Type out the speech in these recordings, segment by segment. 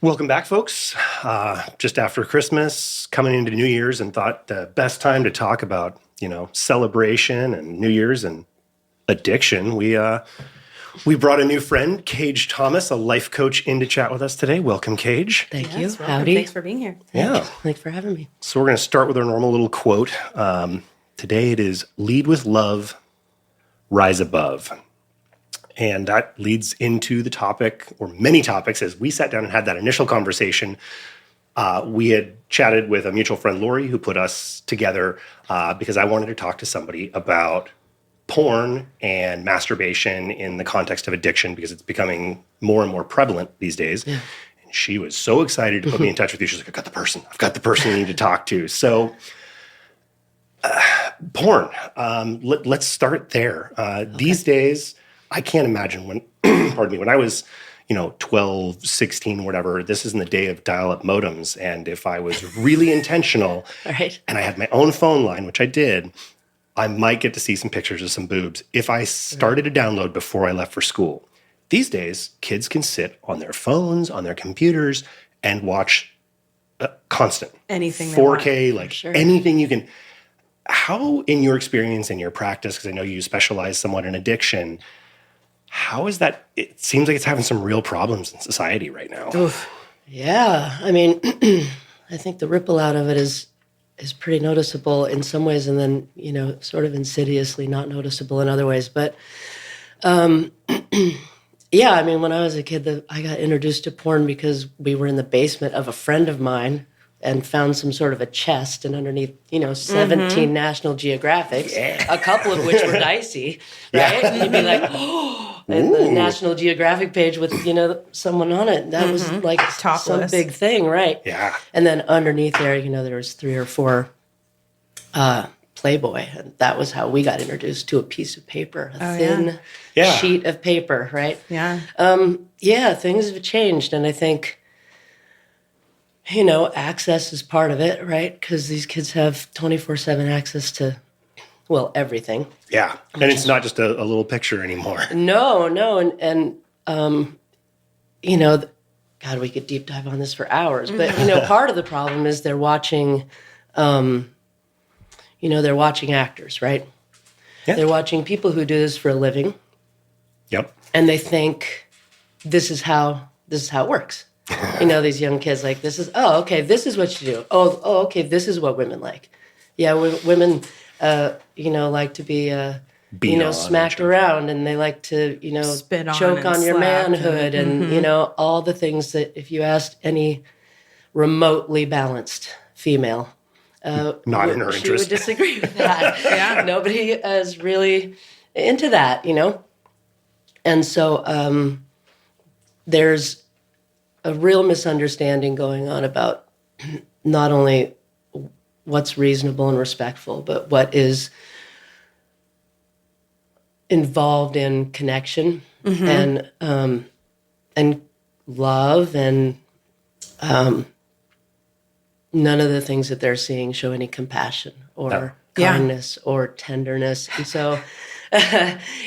Welcome back, folks. Just after Christmas, coming into New Year's, and thought the best time to talk about, celebration and New Year's and addiction. We brought a new friend, Kaje Thomas, a life coach, in to chat with us today. Welcome, Kaje. Thank you. Welcome. Howdy. Thanks for being here. Yeah. Thanks for having me. So we're going to start with our normal little quote. Today it is, "Lead with love, rise above." And that leads into the topic, or many topics, as we sat down and had that initial conversation. We had chatted with a mutual friend, Lori, who put us together because I wanted to talk to somebody about porn and masturbation in the context of addiction, because it's becoming more and more prevalent these days. Yeah. And she was so excited to put me in touch with you. She's like, I've got the person you need to talk to. So porn, let's start there. Okay. These days, I can't imagine when, pardon me, when I was, 12, 16, whatever, this is in the day of dial-up modems. And if I was really intentional Right. and I had my own phone line, which I did, I might get to see some pictures of some boobs if I started a download before I left for school. These days, kids can sit on their phones, on their computers, and watch constant. Anything 4K, like Sure. anything you can. How, in your experience and your practice, because I know you specialize somewhat in addiction, how is that? It seems like it's having some real problems in society right now. Oof. Yeah. I mean, I think the ripple out of it is pretty noticeable in some ways, and then, sort of insidiously not noticeable in other ways. But yeah, I mean, when I was a kid, I got introduced to porn because we were in the basement of a friend of mine and found some sort of a chest, and underneath, 17 National Geographics, a couple of which were dicey, right? And you'd be like, oh, and the National Geographic page with, someone on it. That was like Topless. some big thing, right? Yeah. And then underneath there, there was 3 or 4 Playboy. And that was how we got introduced to a piece of paper, a thin sheet of paper, right? Yeah. Yeah, things have changed. And I think, access is part of it, right? Because these kids have 24/7 access to, everything. Yeah. And it's not just a little picture anymore. No. And God, we could deep dive on this for hours. But, part of the problem is they're watching, they're watching actors, right? Yeah. They're watching people who do this for a living. Yep. And they think this is how it works. These young kids like, this is what you do. Oh, okay, this is what women like. Yeah, women, like to be, smacked around, and they like to, Spit on choke and on your slap manhood and, all the things that if you asked any remotely balanced female, not in her she interest. would disagree with that. Yeah. Nobody is really into that, And so there's a real misunderstanding going on about not only what's reasonable and respectful, but what is involved in connection and love, and none of the things that they're seeing show any compassion or kindness or tenderness. And so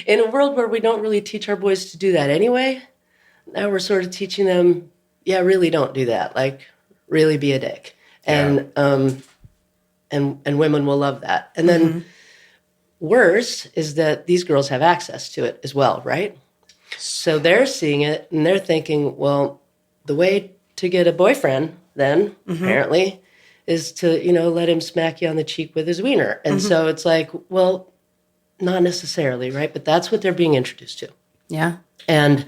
in a world where we don't really teach our boys to do that anyway, now we're sort of teaching them, really don't do that. Like, really be a dick. And women will love that. And then worse is that these girls have access to it as well, right? So they're seeing it and they're thinking, well, the way to get a boyfriend then, apparently, is to, let him smack you on the cheek with his wiener. And so it's like, well, not necessarily, right? But that's what they're being introduced to. Yeah. And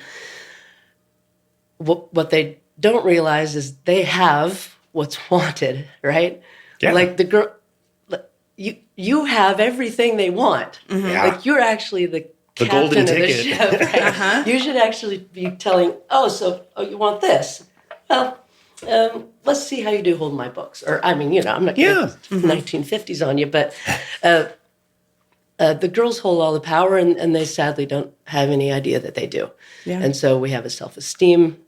what they don't realize is they have what's wanted, right? Yeah. Like the girl, you have everything they want. Yeah. Like you're actually the captain golden of the ticket. ship, right? You should actually be telling, you want this? Well, let's see how you do hold my books. Or, I'm not going to 1950s on you, but the girls hold all the power, and they sadly don't have any idea that they do. Yeah. And so we have a self-esteem,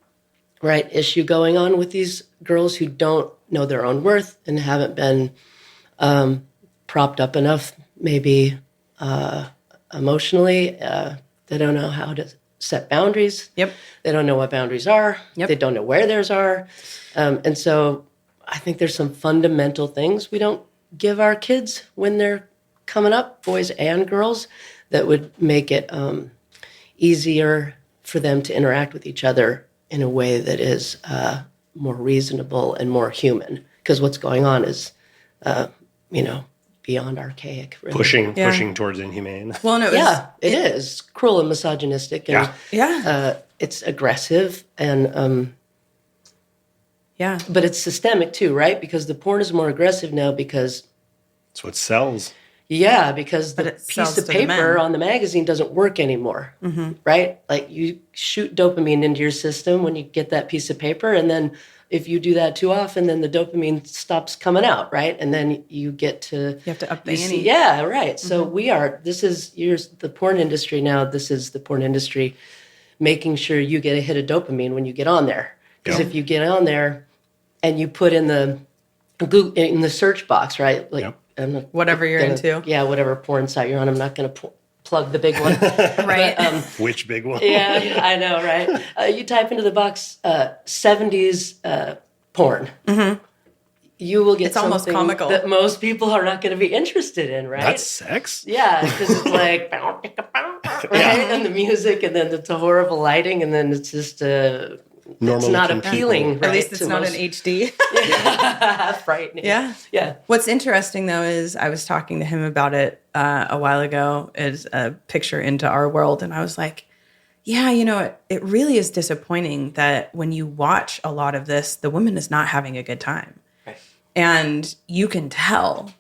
issue going on with these girls who don't know their own worth and haven't been propped up enough, maybe emotionally. They don't know how to set boundaries. Yep. They don't know what boundaries are. Yep. They don't know where theirs are. And so I think there's some fundamental things we don't give our kids when they're coming up, boys and girls, that would make it easier for them to interact with each other in a way that is more reasonable and more human. Because what's going on is, beyond archaic. Really. Pushing towards inhumane. Well, no, It is cruel and misogynistic, and it's aggressive, and but it's systemic too, right? Because the porn is more aggressive now because That's what sells. because the it sells piece of to the paper men. on the magazine doesn't work anymore, right? Like you shoot dopamine into your system when you get that piece of paper, and then if you do that too often, then the dopamine stops coming out, right? And then you get to... You have to up the you see- ante. Yeah, right. So the porn industry now, this is the porn industry making sure you get a hit of dopamine when you get on there. Because if you get on there and you put in the search box, right? Like I'm not Whatever you're into. Yeah, whatever porn site you're on. I'm not going to plug the big one. Right. But, Which big one? yeah, I know, right? You type into the box 70s porn. You will get It's almost something comical. that most people are not going to be interested in, right? That's sex? Yeah, because it's like, right? And the music, and then the horrible lighting, and then it's just Normal it's not looking appealing, people. right? At least it's to not most- in HD. frightening. Yeah. Yeah. What's interesting, though, is I was talking to him about it a while ago as a picture into our world. And I was like, yeah, it really is disappointing that when you watch a lot of this, the woman is not having a good time. Right. And you can tell.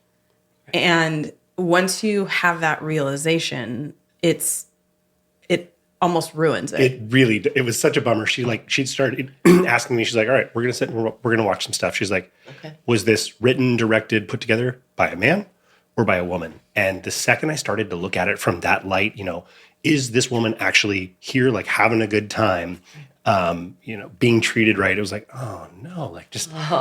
Right. And once you have that realization, it almost ruins it. It was such a bummer. She'd started asking me, she's like, all right, we're going to sit and we're going to watch some stuff. She's like, was this written, directed, put together by a man or by a woman? And the second I started to look at it from that light, is this woman actually here, like having a good time, being treated right? It was like, oh no, like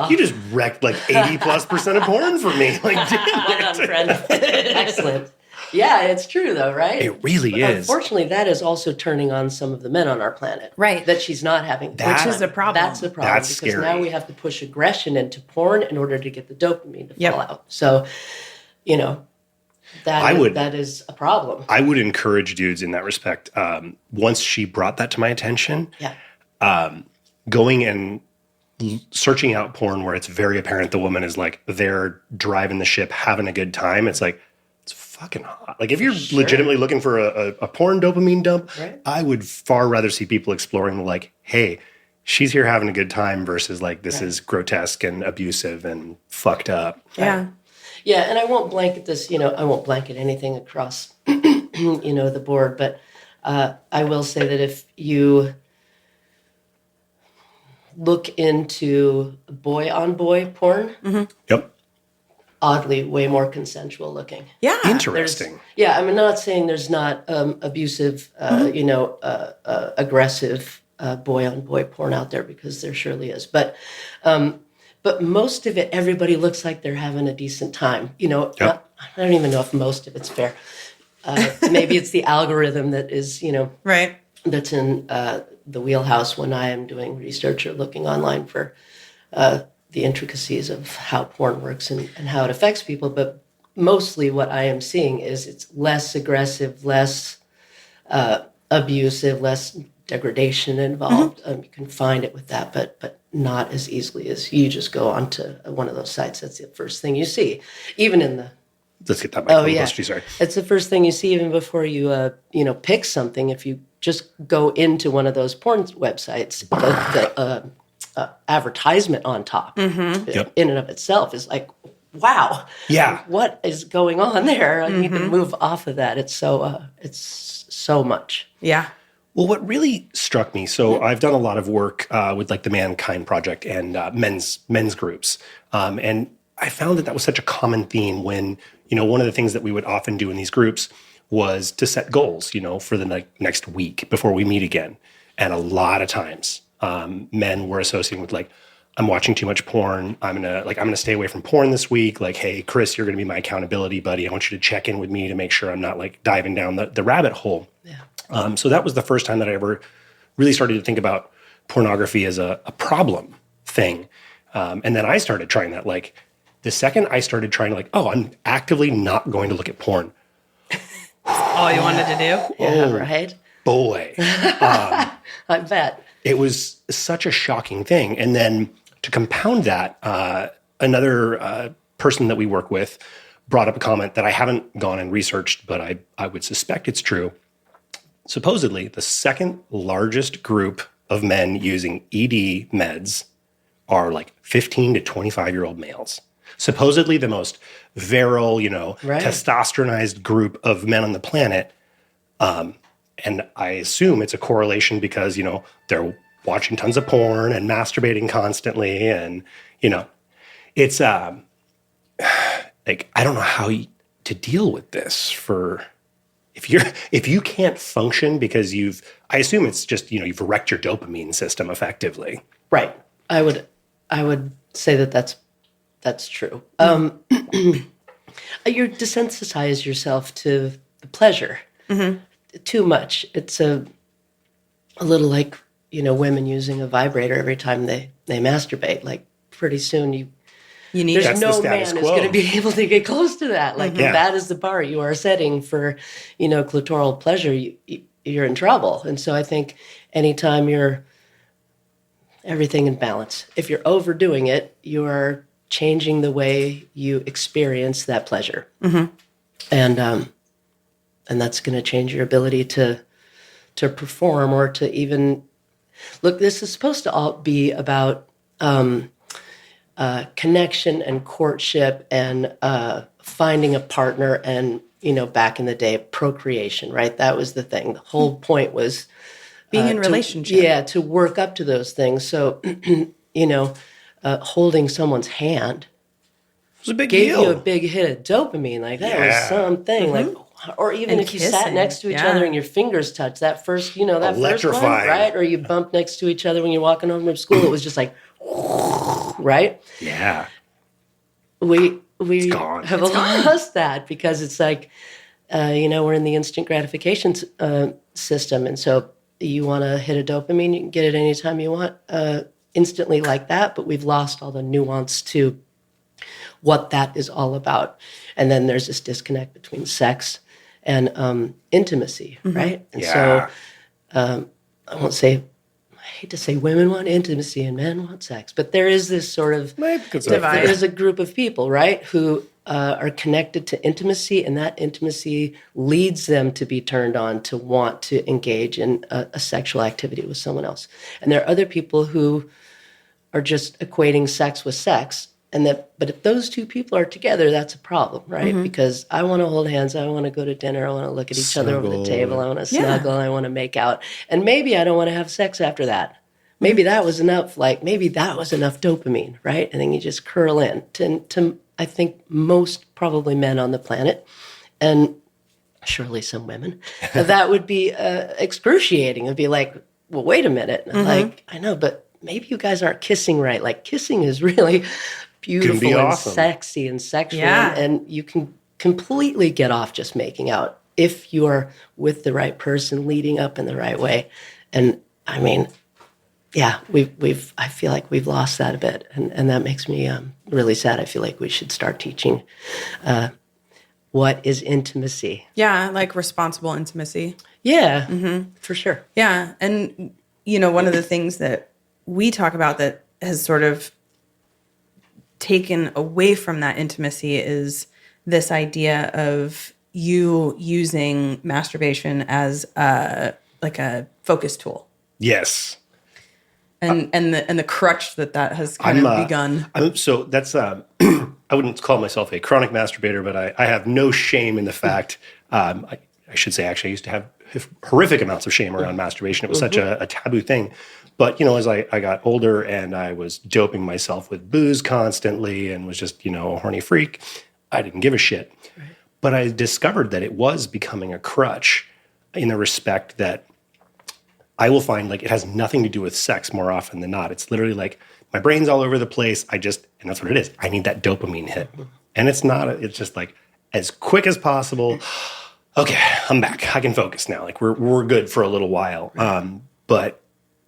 you just wrecked like 80+% of porn for me. Like, Well done, friend. Excellent. Yeah, it's true though, right? It really is. Unfortunately, that is also turning on some of the men on our planet. Right. That she's not having. Which is a problem. That's a problem. That's because scary. now we have to push aggression into porn in order to get the dopamine to fall out. So, that is a problem. I would encourage dudes in that respect. Once she brought that to my attention, going and searching out porn where it's very apparent the woman is like there driving the ship, having a good time. It's like, it's fucking hot. Like if you're legitimately looking for a porn dopamine dump, I would far rather see people exploring like, hey, she's here having a good time versus like this is grotesque and abusive and fucked up. Yeah. Yeah, and I won't blanket this, I won't blanket anything across, the board, but I will say that if you look into boy-on-boy porn, Yep. oddly, way more consensual looking. Yeah. Interesting. I'm not saying there's not abusive, aggressive boy-on-boy porn out there, because there surely is. But most of it, everybody looks like they're having a decent time. I don't even know if most of it's fair. Maybe it's the algorithm that is, Right. that's in the wheelhouse when I am doing research or looking online for the intricacies of how porn works and how it affects people. But mostly what I am seeing is it's less aggressive, less abusive, less degradation involved. You can find it with that, but not as easily as you just go onto one of those sites. That's the first thing you see, even in the... Let's get that microphone close to you, sorry. It's the first thing you see even before you, pick something. If you just go into one of those porn websites, the advertisement on top in and of itself is like, wow. Yeah. What is going on there? I need to move off of that. It's so much. Yeah. Well, what really struck me, so I've done a lot of work with like the Mankind Project and men's groups. And I found that was such a common theme when, one of the things that we would often do in these groups was to set goals, for the next week before we meet again. And a lot of times men were associating with like, I'm watching too much porn. I'm gonna stay away from porn this week. Like, hey, Chris, you're gonna be my accountability buddy. I want you to check in with me to make sure I'm not like diving down the rabbit hole. Yeah. So that was the first time that I ever really started to think about pornography as a problem thing. And then I started trying that. Like the second I started trying to I'm actively not going to look at porn. All you wanted to do? Yeah, right? Boy. I bet. It was such a shocking thing. And then to compound that, another person that we work with brought up a comment that I haven't gone and researched, but I would suspect it's true. Supposedly, the second largest group of men using ED meds are like 15 to 25-year-old males. Supposedly the most virile, Right. testosteronized group of men on the planet. And I assume it's a correlation because, they're watching tons of porn and masturbating constantly. And, it's like, I don't know how to deal with this if you can't function because I assume it's just, you've wrecked your dopamine system effectively. Right. I would say that's true. You desensitize yourself to the pleasure too much. It's a little like, women using a vibrator every time they masturbate. Like pretty soon You need there's That's the no status man who's quo. going to be able to get close to that. Like Yeah. if that is the bar you are setting for, clitoral pleasure, you're in trouble. And so I think anytime you're everything in balance, if you're overdoing it, you're changing the way you experience that pleasure. And that's going to change your ability to perform or to even look. This is supposed to all be about connection and courtship and finding a partner and back in the day procreation, right? That was the thing. The whole point was being in relationship. to work up to those things. So holding someone's hand It was a big gave deal. you a big hit of dopamine. Like that was Yeah. something. Like, or even And if you sat kissing, next to each yeah. other and your fingers touched, that first, that first one, Electrifying. right? Or you bumped next to each other when you're walking home from school. It was just like, right? Yeah. We gone. have lost that because it's like, we're in the instant gratification system. And so you want to hit a dopamine, you can get it anytime you want, instantly like that. But we've lost all the nuance to what that is all about. And then there's this disconnect between sex and intimacy, right? And Yeah. so I hate to say women want intimacy and men want sex, but there is this sort of Divide. There's a group of people, right, who are connected to intimacy, and that intimacy leads them to be turned on to want to engage in a sexual activity with someone else. And there are other people who are just equating sex with sex. But if those two people are together, that's a problem, right? Because I want to hold hands, I want to go to dinner, I want to look at each other over the Snuggle. table, I want to snuggle, I want to make out, and maybe I don't want to have sex after that. Maybe that was enough. Like maybe that was enough dopamine, right? And then you just curl in. To I think most probably men on the planet, and surely some women, that would be excruciating. It'd be like, well, wait a minute. Like I know, but maybe you guys aren't kissing right. Like kissing is really beautiful and awesome. sexy and sexual, Yeah. and you can completely get off just making out if you're with the right person, leading up in the right way. And I mean, yeah, I feel like we've lost that a bit, and that makes me really sad. I feel like we should start teaching what is intimacy. Yeah, like responsible intimacy. Yeah, for sure. Yeah. And, one of the things that we talk about that has sort of taken away from that intimacy is this idea of you using masturbation as a focus tool. Yes. And the crutch that has kind of begun. So that's I wouldn't call myself a chronic masturbator, but I have no shame in the fact. I should say, actually, I used to have horrific amounts of shame around masturbation. It was such a taboo thing. But as I got older and I was doping myself with booze constantly and was just a horny freak, I didn't give a shit. Right. But I discovered that it was becoming a crutch in the respect that I will find like it has nothing to do with sex more often than not. It's literally like my brain's all over the place. And that's what it is. I need that dopamine hit. And it's not, it's just like as quick as possible. Okay, I'm back. I can focus now. Like we're good for a little while. But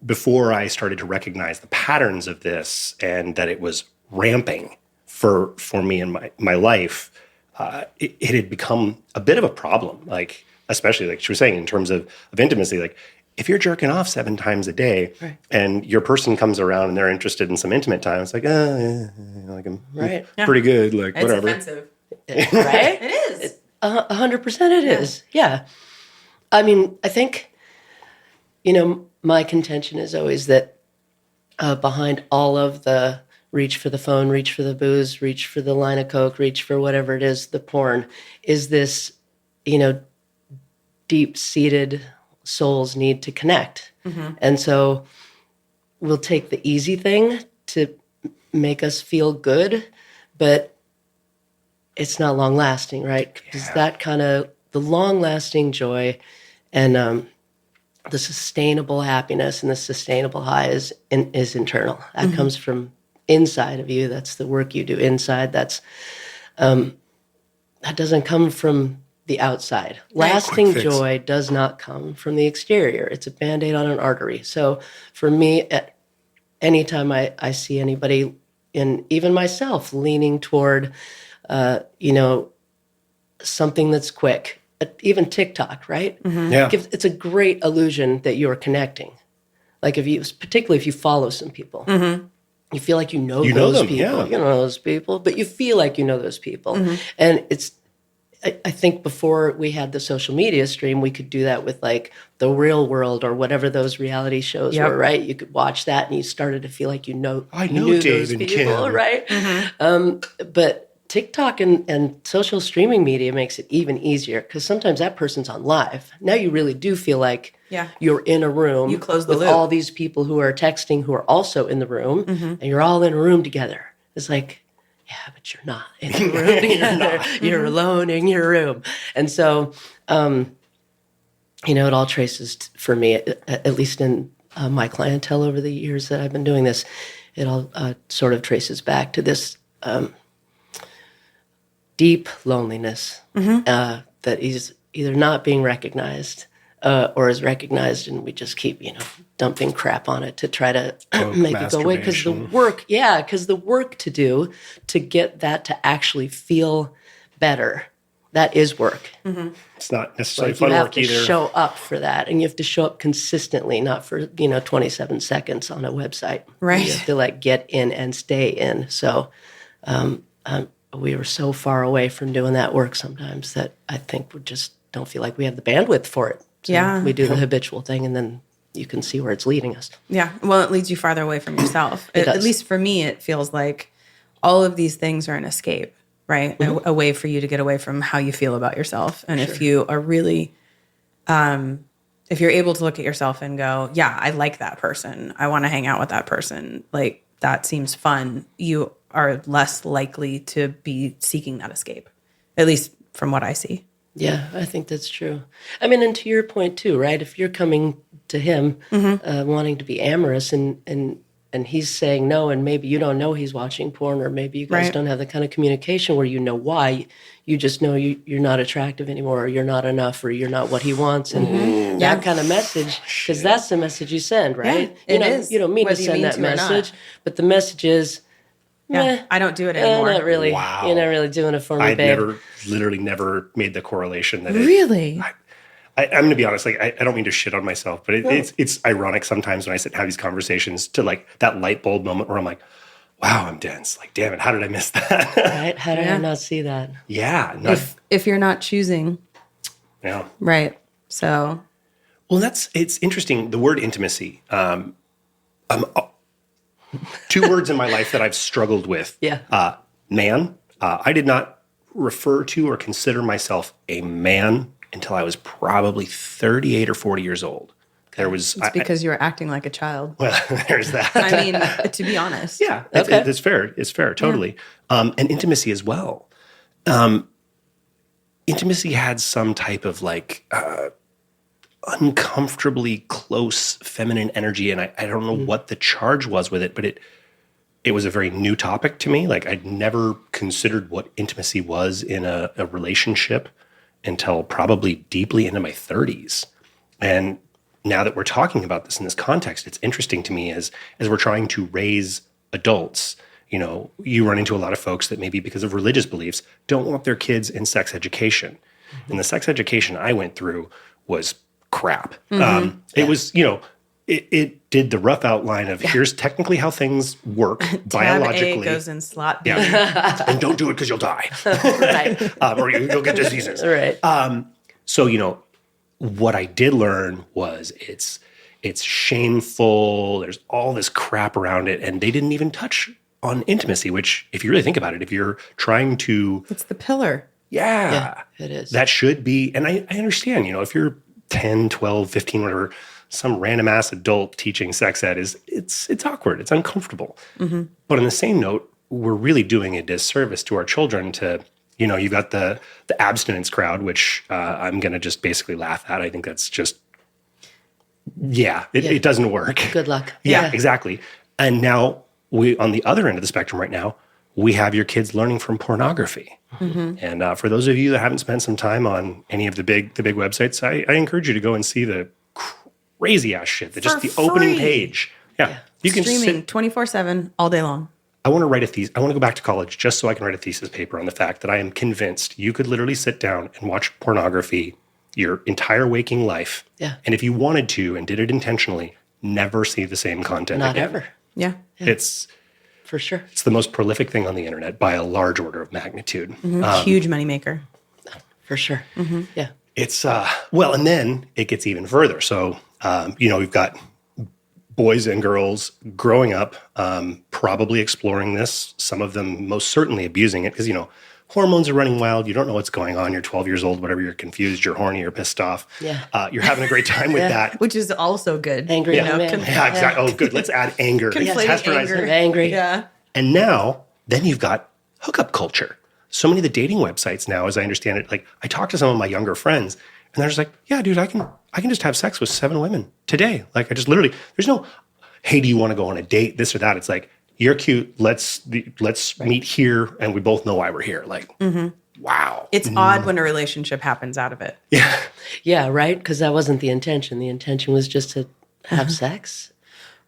before I started to recognize the patterns of this and that it was ramping for me in my life, it had become a bit of a problem. Like, especially like she was saying in terms of intimacy, like if you're jerking off 7 times a day and your person comes around and they're interested in some intimate time, it's like, like I'm pretty good, like It's whatever. offensive. Right? It is. 100% it is. Yeah. I mean, I think, my contention is always that behind all of the reach for the phone, reach for the booze, reach for the line of Coke, reach for whatever it is, the porn, is this, deep-seated souls need to connect. And so we'll take the easy thing to make us feel good, but it's not long-lasting, right? Because that kind of, the long-lasting joy and the sustainable happiness and the sustainable high is internal. That comes from inside of you. That's the work you do inside. That doesn't come from the outside. Lasting joy does not come from the exterior. It's a Band-Aid on an artery. So for me, at any time I see anybody, and even myself, leaning toward, something that's quick, even TikTok, right? Yeah. It's a great illusion that you're connecting. Like particularly if you follow some people, you feel like you know those people. Yeah. You know those people, but you feel like you know those people. And I think before we had the social media stream, we could do that with like The Real World or whatever those reality shows were, right? You could watch that and you started to feel like you knew Dave those and people, Kim. right? But TikTok and social streaming media makes it even easier because sometimes that person's on live. Now you really do feel like you're in a room You close the with loop. all these people who are texting who are also in the room, and you're all in a room together. It's like, yeah, but you're not in the room together. You're alone in your room. And so, it all traces, for me, at least in my clientele over the years that I've been doing this, it all sort of traces back to this deep loneliness that is either not being recognized or is recognized, and we just keep, dumping crap on it to try to make it go away. Because the work to do to get that to actually feel better, that is work. It's not necessarily Like fun you have work to either. show up for that, and you have to show up consistently, not for 27 seconds on a website. Right. You have to get in and stay in. So we were so far away from doing that work sometimes that I think we just don't feel like we have the bandwidth for it. So we do the habitual thing, and then you can see where it's leading us. Yeah. Well, it leads you farther away from yourself. At least for me, it feels like all of these things are an escape, right? A way for you to get away from how you feel about yourself. And if you are really, if you're able to look at yourself and go, yeah, I like that person. I want to hang out with that person. Like, that seems fun. You are less likely to be seeking that escape, at least from what I see. Yeah, I think that's true. I mean, and to your point too, right? If you're coming to him wanting to be amorous and he's saying no, and maybe you don't know he's watching porn, or maybe you guys don't have the kind of communication where you know why. You just know you're not attractive anymore, or you're not enough, or you're not what he wants, and that kind of message, because that's the message you send, right? Yeah, it is. You don't mean Whether to you send mean that to or not. message, but the message is, I don't do it anymore. not really. Wow. You're not really doing it for me, I've babe. literally never made the correlation that Really? I'm going to be honest. Like, I don't mean to shit on myself, but it's ironic sometimes when I sit and have these conversations to like that light bulb moment where I'm like, wow, I'm dense. Like, damn it, how did I miss that? Right? How did I not see that? Yeah. If you're not choosing, Yeah. right? So, Well, it's interesting. The word intimacy. Two words in my life that I've struggled with. Yeah. Man. I did not refer to or consider myself a man until I was probably 38 or 40 years old. There was it's because you were acting like a child. well, there's that. I mean, to be honest. Yeah, Okay. it's fair. It's fair, totally. And intimacy as well. Intimacy had some type of like uncomfortably close feminine energy, and I don't know what the charge was with it, but it was a very new topic to me. Like I'd never considered what intimacy was in a relationship until probably deeply into my 30s. And now that we're talking about this in this context, it's interesting to me as we're trying to raise adults. You know, you run into a lot of folks that maybe because of religious beliefs don't want their kids in sex education. And the sex education I went through was crap. It was, you know, it did the rough outline of here's technically how things work biologically. Tab A goes in slot B. Yeah. And don't do it because you'll die. Right. Or you'll get diseases. Right. So, you know, what I did learn was it's shameful. There's all this crap around it. And they didn't even touch on intimacy, which if you really think about it, if you're trying to... It's the pillar. Yeah, it is. That should be, and I understand, you know, if you're 10, 12, 15, whatever, some random ass adult teaching sex ed it's awkward, it's uncomfortable. But on the same note, we're really doing a disservice to our children to, you know, you've got the abstinence crowd, which I'm going to just basically laugh at. I think that's just, it doesn't work. Good luck. Yeah, exactly. And now on the other end of the spectrum right now, we have your kids learning from pornography. And for those of you that haven't spent some time on any of the big websites, I encourage you to go and see the crazy ass shit. Just the opening page. Yeah. You can streaming 24/7 all day long. I want to write a thesis. I want to go back to college just so I can write a thesis paper on the fact that I am convinced you could literally sit down and watch pornography your entire waking life. Yeah. And if you wanted to and did it intentionally, never see the same content Not again. ever. Yeah. It's For sure. It's the most prolific thing on the internet by a large order of magnitude. Huge moneymaker. For sure. Yeah. It's, well, and then it gets even further. So, you know, we've got boys and girls growing up, probably exploring this, some of them most certainly abusing it because, you know, hormones are running wild. You don't know what's going on. You're 12 years old, whatever. You're confused. You're horny. You're pissed off. Yeah. You're having a great time with that. Which is also good. Angry you know, young man. Yeah, exactly. Oh, good. Let's add anger. Conflating Testifies- anger. Angry. Yeah. And now, then you've got hookup culture. So many of the dating websites now, as I understand it, like I talk to some of my younger friends, and they're just like, "Yeah, dude, I can just have sex with 7 women today. Like I just literally, there's no, hey, do you want to go on a date? This or that. It's like you're cute. Let's meet here, and we both know why we're here. Like, wow, It's odd when a relationship happens out of it. yeah, Yeah, right? Because that wasn't the intention. The intention was just to have sex.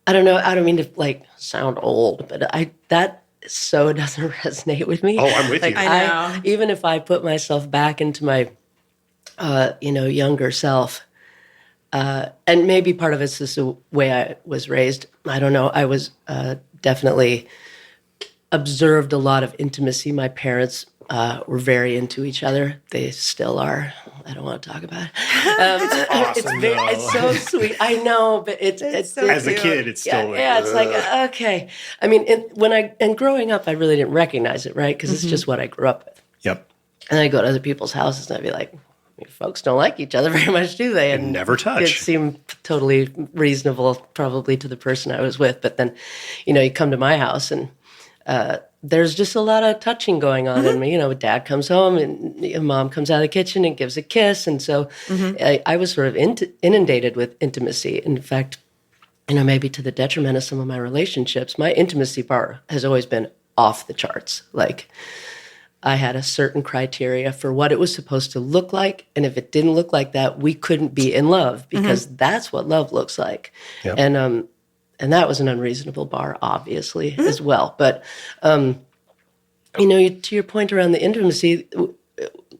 I don't know. I don't mean to like sound old, but that so doesn't resonate with me. Oh, I'm with you. I know. Even if I put myself back into my, younger self, and maybe part of it's just the way I was raised. I don't know. I was definitely observed a lot of intimacy. My parents were very into each other. They still are. I don't want to talk about it. awesome, though. It's so sweet. I know, but it's so as a cute. kid, it's still like, yeah, it's like, okay. I mean, and growing up, I really didn't recognize it, right? Because it's just what I grew up with. yep, And I go to other people's houses and I'd be like, folks don't like each other very much, do they? And never touch. It seemed totally reasonable, probably to the person I was with. But then, you come to my house and there's just a lot of touching going on. And, dad comes home and mom comes out of the kitchen and gives a kiss. And so I was sort of inundated with intimacy. In fact, maybe to the detriment of some of my relationships, my intimacy bar has always been off the charts. Like, I had a certain criteria for what it was supposed to look like. And if it didn't look like that, we couldn't be in love because that's what love looks like. Yep. And that was an unreasonable bar, obviously, as well. But, to your point around the intimacy,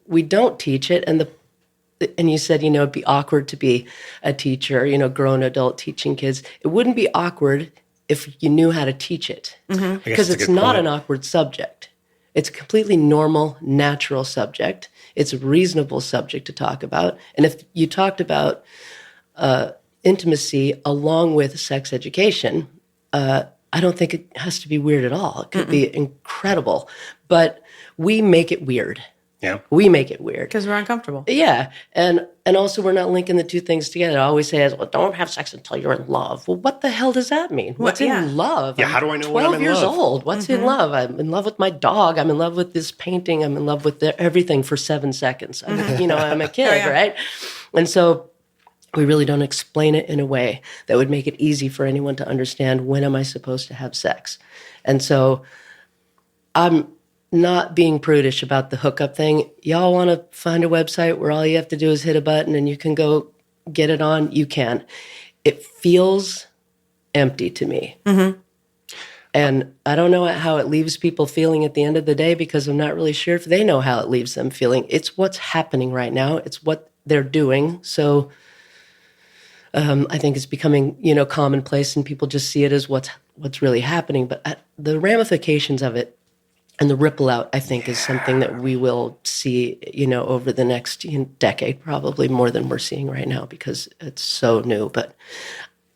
we don't teach it. And you said, it'd be awkward to be a teacher, grown adult teaching kids. It wouldn't be awkward if you knew how to teach it. Because it's not an awkward subject. It's a completely normal, natural subject. It's a reasonable subject to talk about. And if you talked about intimacy along with sex education, I don't think it has to be weird at all. It could be incredible. But we make it weird. yeah. We make it weird. Because we're uncomfortable. Yeah. And also we're not linking the two things together. I always say, well, don't have sex until you're in love. Well, what the hell does that mean? What's yeah. in love? Yeah, how do I know when I'm 12 in years love? old. What's in love? I'm in love with my dog. I'm in love with this painting. I'm in love with everything for 7 seconds. I'm a kid, yeah. right? And so we really don't explain it in a way that would make it easy for anyone to understand, when am I supposed to have sex? And so I'm not being prudish about the hookup thing. Y'all want to find a website where all you have to do is hit a button and you can go get it on? You can. It feels empty to me. And I don't know how it leaves people feeling at the end of the day, because I'm not really sure if they know how it leaves them feeling. It's what's happening right now. It's what they're doing. So I think it's becoming, commonplace, and people just see it as what's really happening. But the ramifications of it and the ripple out, I think, is something that we will see, over the next decade, probably more than we're seeing right now, because it's so new. But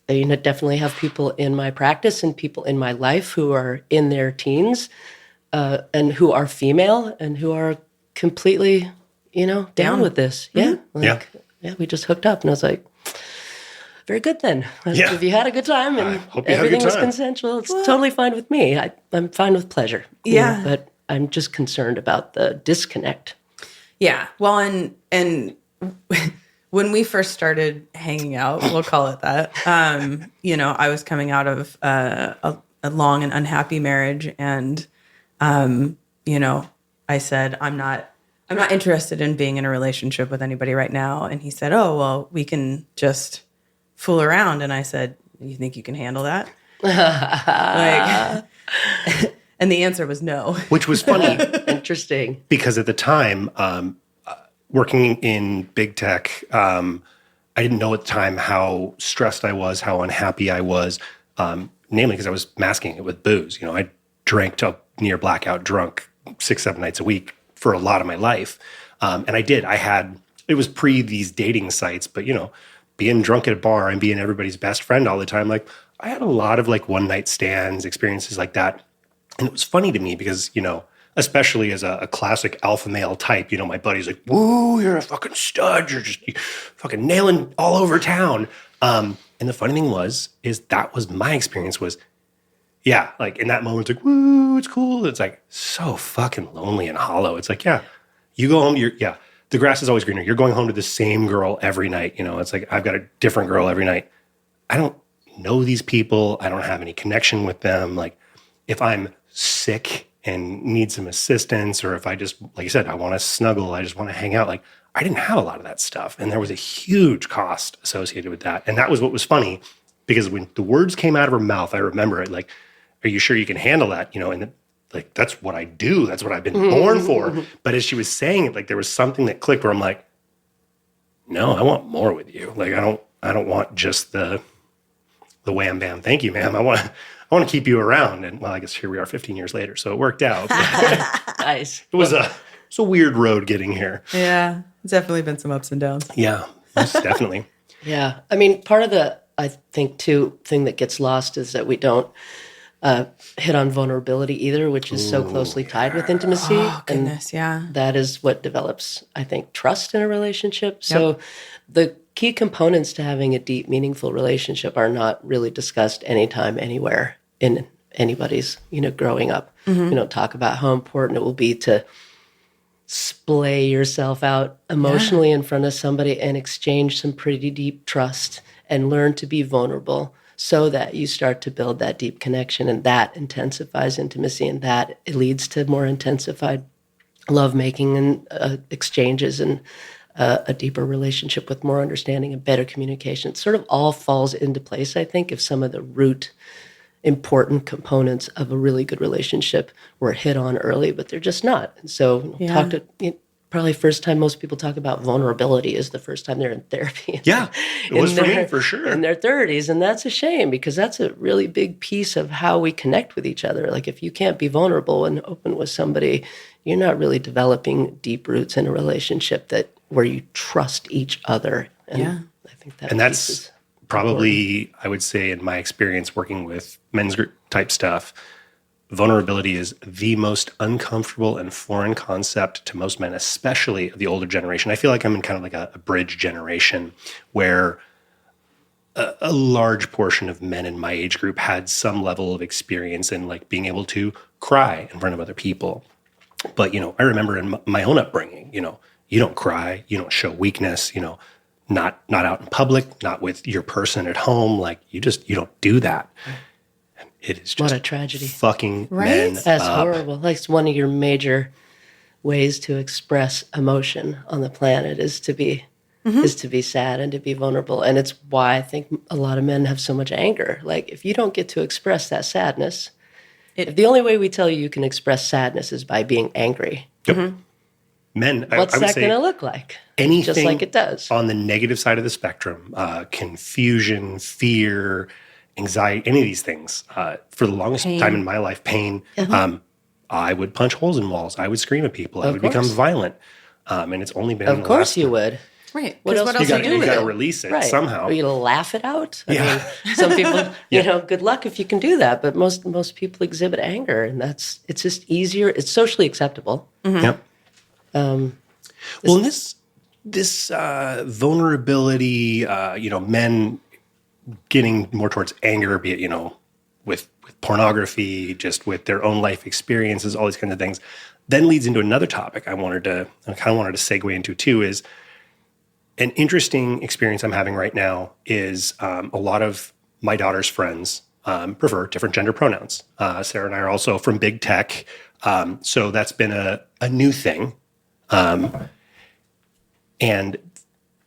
definitely have people in my practice and people in my life who are in their teens and who are female and who are completely, down with this. Yeah. We just hooked up, and I was like, very good then. Yeah. If you had a good time and hope you had a everything good was time. consensual, it's totally fine with me. I'm fine with pleasure. Yeah. But I'm just concerned about the disconnect. Yeah. Well, and when we first started hanging out, we'll call it that, I was coming out of a long and unhappy marriage. And, I said, I'm not interested in being in a relationship with anybody right now. And he said, oh, well, we can just fool around. And I said, you think you can handle that? And the answer was no. Which was funny. Interesting. Because at the time, working in big tech, I didn't know at the time how stressed I was, how unhappy I was, namely because I was masking it with booze. I drank till near blackout drunk 6-7 nights a week for a lot of my life. And I did. It was pre these dating sites, but, being drunk at a bar and being everybody's best friend all the time, I had a lot of one night stands, experiences like that. And it was funny to me because, especially as a classic alpha male type, my buddy's like, woo, you're a fucking stud. You're just fucking nailing all over town. And the funny thing is that was my experience was, yeah, in that moment, it's like, woo, it's cool. It's so fucking lonely and hollow. It's yeah, you go home, the grass is always greener. You're going home to the same girl every night. It's I've got a different girl every night. I don't know these people. I don't have any connection with them. If I'm sick and need some assistance, or if I just, like I said, I want to snuggle, I just want to hang out, I didn't have a lot of that stuff. And there was a huge cost associated with that. And that was what was funny, because when the words came out of her mouth, I remember it, are you sure you can handle that? And that's what I do. That's what I've been born for. But as she was saying it, there was something that clicked where I'm like, no, I want more with you. I don't want just the wham bam, thank you, ma'am. I want to keep you around. And well, I guess here we are 15 years later, so it worked out. Nice. It was a weird road getting here. Yeah. It's definitely been some ups and downs. Yeah, most definitely. Yeah. I mean, part of the, I think, too, thing that gets lost is that we don't hit on vulnerability either, which is so closely tied with intimacy. Oh, goodness, yeah. That is what develops, I think, trust in a relationship. So the key components to having a deep, meaningful relationship are not really discussed anytime, anywhere in anybody's, growing up. Talk about how important it will be to splay yourself out emotionally in front of somebody and exchange some pretty deep trust and learn to be vulnerable, so that you start to build that deep connection, and that intensifies intimacy, and that it leads to more intensified lovemaking and exchanges, and a deeper relationship with more understanding and better communication. It sort of all falls into place, I think, if some of the root important components of a really good relationship were hit on early, but they're just not. And so probably first time most people talk about vulnerability is the first time they're in therapy. Yeah, it was for me, for sure. In their 30s. And that's a shame, because that's a really big piece of how we connect with each other. If you can't be vulnerable and open with somebody, you're not really developing deep roots in a relationship where you trust each other. And I think that's probably important. I would say, in my experience working with men's group type stuff, vulnerability is the most uncomfortable and foreign concept to most men, especially the older generation. I feel like I'm in kind of a bridge generation where a large portion of men in my age group had some level of experience in being able to cry in front of other people. But, I remember in my own upbringing, you don't cry, you don't show weakness, not out in public, not with your person at home. Like you don't do that. It is just What a tragedy. fucking Right? men That's up. horrible. Like it's one of your major ways to express emotion on the planet is to be sad and to be vulnerable. And it's why I think a lot of men have so much anger. Like if you don't get to express that sadness, if the only way we tell you can express sadness is by being angry. Yep. Men, What's I would that say going to look like? anything Just like it does. on the negative side of the spectrum, confusion, fear, anxiety, any of these things. For the longest time in my life, pain. I would punch holes in walls. I would scream at people. I would become violent. And it's only been Of course you would. Right. What 'Cause else are do you you gonna You do? got to release it somehow. Or you laugh it out. Yeah. I mean, some people, you know, good luck if you can do that. But most people exhibit anger, and it's just easier. It's socially acceptable. Yep. Well, this vulnerability, men getting more towards anger, be it with pornography, just with their own life experiences, all these kinds of things, then leads into another topic I kind of wanted to segue into too. Is an interesting experience I'm having right now is a lot of my daughter's friends prefer different gender pronouns. Sarah and I are also from big tech, so that's been a new thing. And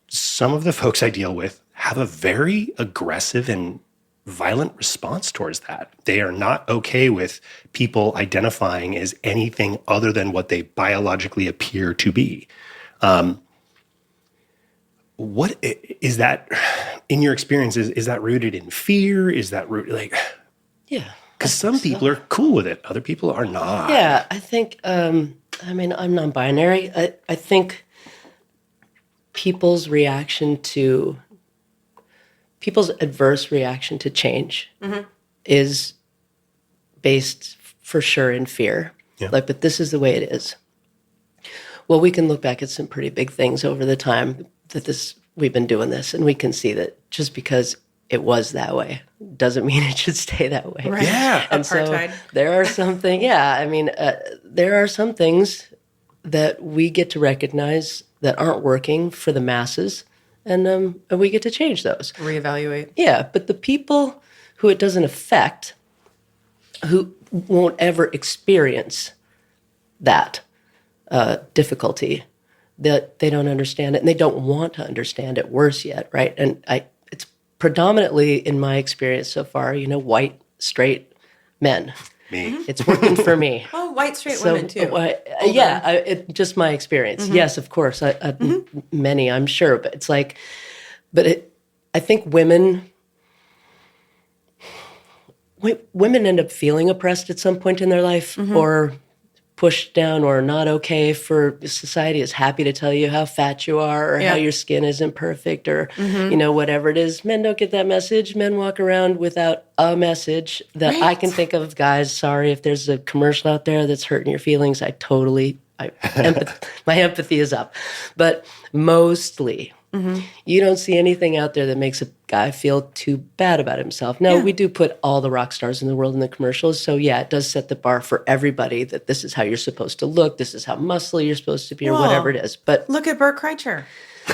some of the folks I deal with have a very aggressive and violent response towards that. They are not okay with people identifying as anything other than what they biologically appear to be. What is that in your experience? Is that rooted in fear? Is that rooted Yeah. because some people are cool with it, other people are not. Yeah, I think, I'm non-binary. I think people's adverse reaction to change is based for sure in fear. Yeah. But this is the way it is. Well, we can look back at some pretty big things over the time that we've been doing this, and we can see that just because it was that way doesn't mean it should stay that way. Right. Yeah. And Apartheid. so there are there are some things that we get to recognize that aren't working for the masses, and we get to change those. Reevaluate. Yeah, but the people who it doesn't affect, who won't ever experience that difficulty, that they don't understand it, and they don't want to understand it worse yet, right? And it's predominantly, in my experience so far, white, straight men. Me. It's working for me. Oh, white straight women too. Just my experience. Yes, of course, many, I'm sure, but it's like, I think women end up feeling oppressed at some point in their life, or pushed down, or not okay. For society is happy to tell you how fat you are, or how your skin isn't perfect, or whatever it is. Men don't get that message. Men walk around without a message that I can think of. Guys, sorry if there's a commercial out there that's hurting your feelings. My empathy is up, but mostly. You don't see anything out there that makes a guy feel too bad about himself. No, we do put all the rock stars in the world in the commercials. So yeah, it does set the bar for everybody that this is how you're supposed to look. This is how muscly you're supposed to be, or whatever it is. But look at Bert Kreischer.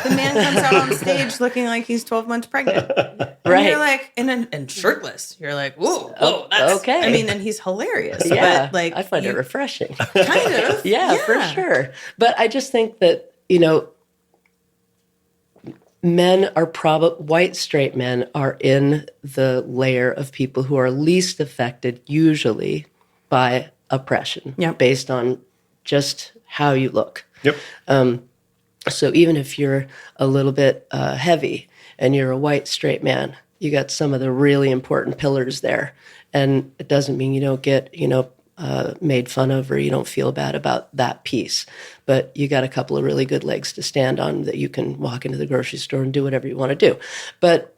The man comes out on stage looking like he's 12 months pregnant. And right. you're like, and shirtless. You're like, whoa, that's okay. I mean, and he's hilarious. yeah, But I find it refreshing. kind of. yeah, for sure. But I just think that, men are white straight men are in the layer of people who are least affected usually by oppression based on just how you look. Yep. So even if you're a little bit heavy and you're a white straight man, you got some of the really important pillars there. And it doesn't mean you don't get, made fun of, or you don't feel bad about that piece. But you got a couple of really good legs to stand on that you can walk into the grocery store and do whatever you want to do. But,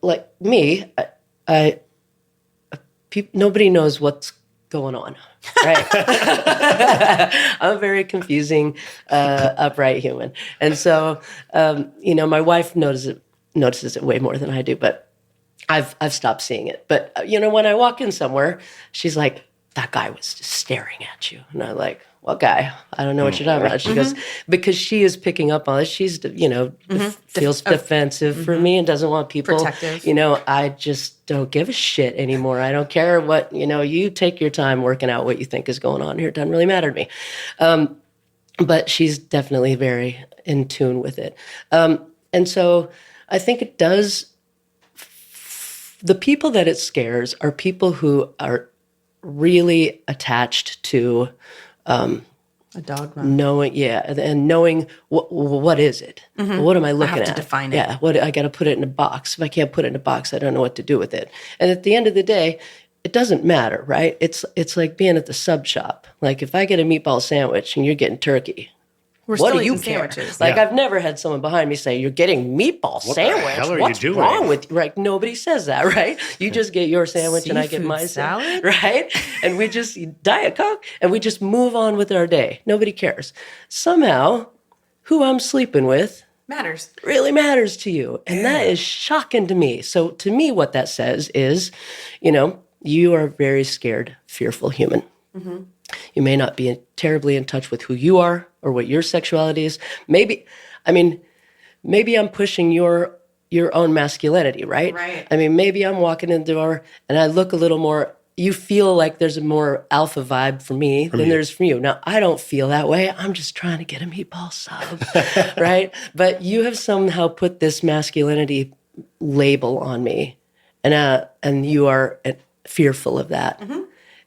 like me, nobody knows what's going on, right? I'm a very confusing, upright human. And so, my wife notices it way more than I do, but I've stopped seeing it. But, when I walk in somewhere, she's like, that guy was just staring at you. And I'm like, what guy? I don't know what you're talking about. She goes, because she is picking up on it. She's, you know, feels defensive for me and doesn't want people, Protective. you know, I just don't give a shit anymore. I don't care what, you know, you take your time working out what you think is going on here. It doesn't really matter to me. But she's definitely very in tune with it. And so I think it does, the people that it scares are people who are really attached to A dogma. knowing, and knowing what is it? What am I looking have to at? define it. Yeah, what I got to put it in a box. If I can't put it in a box, I don't know what to do with it. And at the end of the day, it doesn't matter, right? It's like being at the sub shop. Like if I get a meatball sandwich and you're getting turkey, We're what still do you eating care? sandwiches. Like Yeah. I've never had someone behind me say, "You're getting meatball the sandwich. hell are you What's doing?" wrong with you?" Right? Nobody says that, right? You just get your sandwich and I get Seafood my salad? right? And we just eat Diet Coke and we just move on with our day. Nobody cares. Somehow, who I'm sleeping with Matters. really matters to you. And that is shocking to me. So to me, what that says is, you know, you are a very scared, fearful human. You may not be terribly in touch with who you are or what your sexuality is. Maybe I'm pushing your own masculinity, right? Right. I mean, maybe I'm walking in the door and I look a little more, you feel like there's a more alpha vibe for me than there's for you. Now, I don't feel that way. I'm just trying to get a meatball sub, right? But you have somehow put this masculinity label on me and you are fearful of that.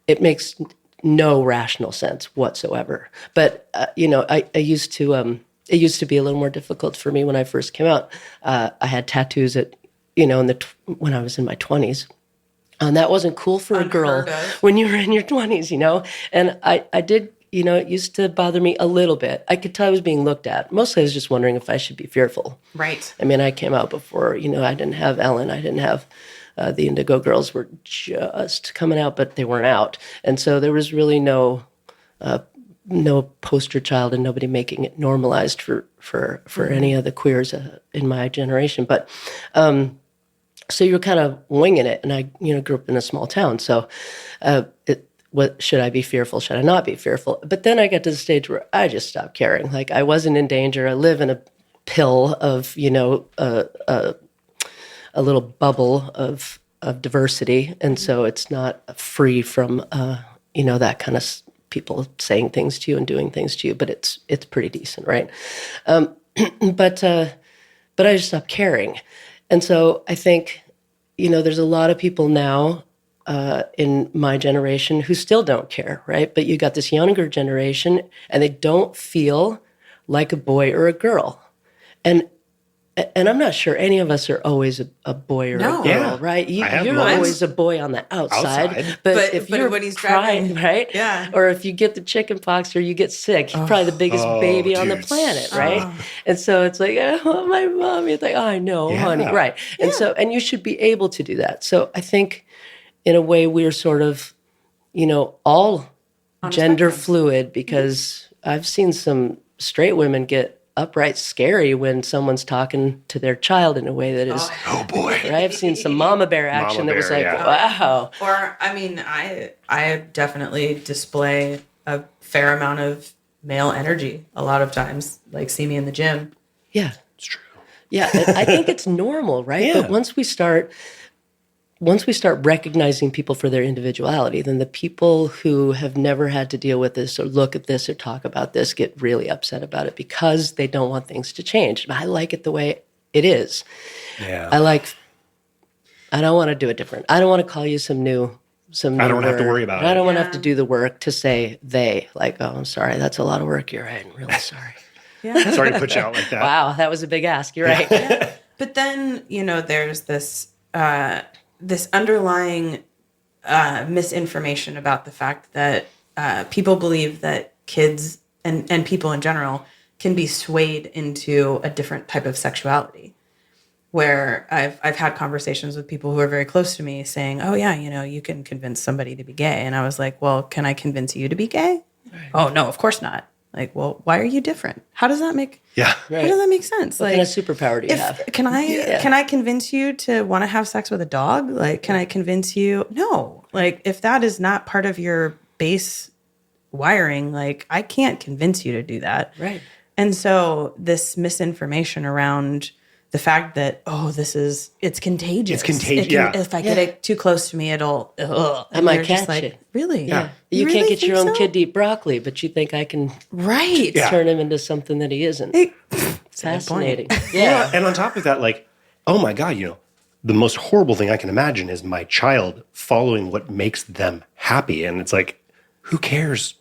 It makes no rational sense whatsoever. But you know, I used to. It used to be a little more difficult for me when I first came out. I had tattoos at, you know, when I was in my 20s, and that wasn't cool for a girl Unheard of. when you were in your 20s, you know. And I did, you know, it used to bother me a little bit. I could tell I was being looked at. Mostly, I was just wondering if I should be fearful. Right. I mean, I came out before, you know, I didn't have Ellen, I didn't have. The Indigo Girls were just coming out, but they weren't out. And so there was really no poster child and nobody making it normalized for any of the queers in my generation. But so you're kind of winging it. And I, you know, grew up in a small town. So what should I be fearful? Should I not be fearful? But then I got to the stage where I just stopped caring. Like I wasn't in danger. I live in a pill of, you know, a little bubble of diversity, and so it's not free from you know, that kind of people saying things to you and doing things to you, but it's pretty decent, right? But I just stopped caring, and so I think, you know, there's a lot of people now in my generation who still don't care, right? But you got this younger generation, and they don't feel like a boy or a girl, and I'm not sure any of us are always a boy or No. a girl, Yeah. right? I have You're moments. always a boy on the outside. Outside. But if but you're when he's crying, driving- right? Yeah. Or if you get the chicken pox or you get sick, you're probably the biggest baby on the dude. planet, right? And so it's like, oh, my mom. You're like, oh, I know, Yeah. honey, right? And so, and you should be able to do that. So I think, in a way, we're sort of, you know, all gender fluid, because I've seen some straight women get upright scary when someone's talking to their child in a way that is, Oh boy. right? I've seen some mama bear action Mama that was bear, like, yeah. wow. Or, I mean, I definitely display a fair amount of male energy a lot of times. Like, see me in the gym. Yeah. It's true. Yeah. I think it's normal, right? Yeah. But once we start recognizing people for their individuality, then the people who have never had to deal with this or look at this or talk about this get really upset about it because they don't want things to change. I like it the way it is. Yeah. I don't want to do it different. I don't want to call you some new I don't have to word. worry about I don't it. want to have to do the work to say they. Like, oh, I'm sorry. That's a lot of work. You're right. I'm really sorry. Sorry to put you out like that. Wow, that was a big ask. You're right. But then, you know, there's this this underlying misinformation about the fact that people believe that kids and people in general can be swayed into a different type of sexuality. Where I've had conversations with people who are very close to me saying, "Oh yeah, you know, you can convince somebody to be gay," and I was like, "Well, can I convince you to be gay?" Right. "Oh no, of course not." Like, well, why are you different? How does that make Yeah. How does that make sense? What Like, kind of superpower do you have? can I convince you to want to have sex with a dog? Like, can I convince you? No. Like, if that is not part of your base wiring, like, I can't convince you to do that. Right. And so this misinformation around the fact that, it's contagious. It's contagious. If I get it too close to me, it'll, I might you're just catch it. Really? Yeah. You You can't really get your think own so? kid to eat broccoli, but you think I can Right. Yeah. turn him into something that he isn't. It's Fascinating. Yeah. And on top of that, like, oh my God, the most horrible thing I can imagine is my child following what makes them happy. And it's like, who cares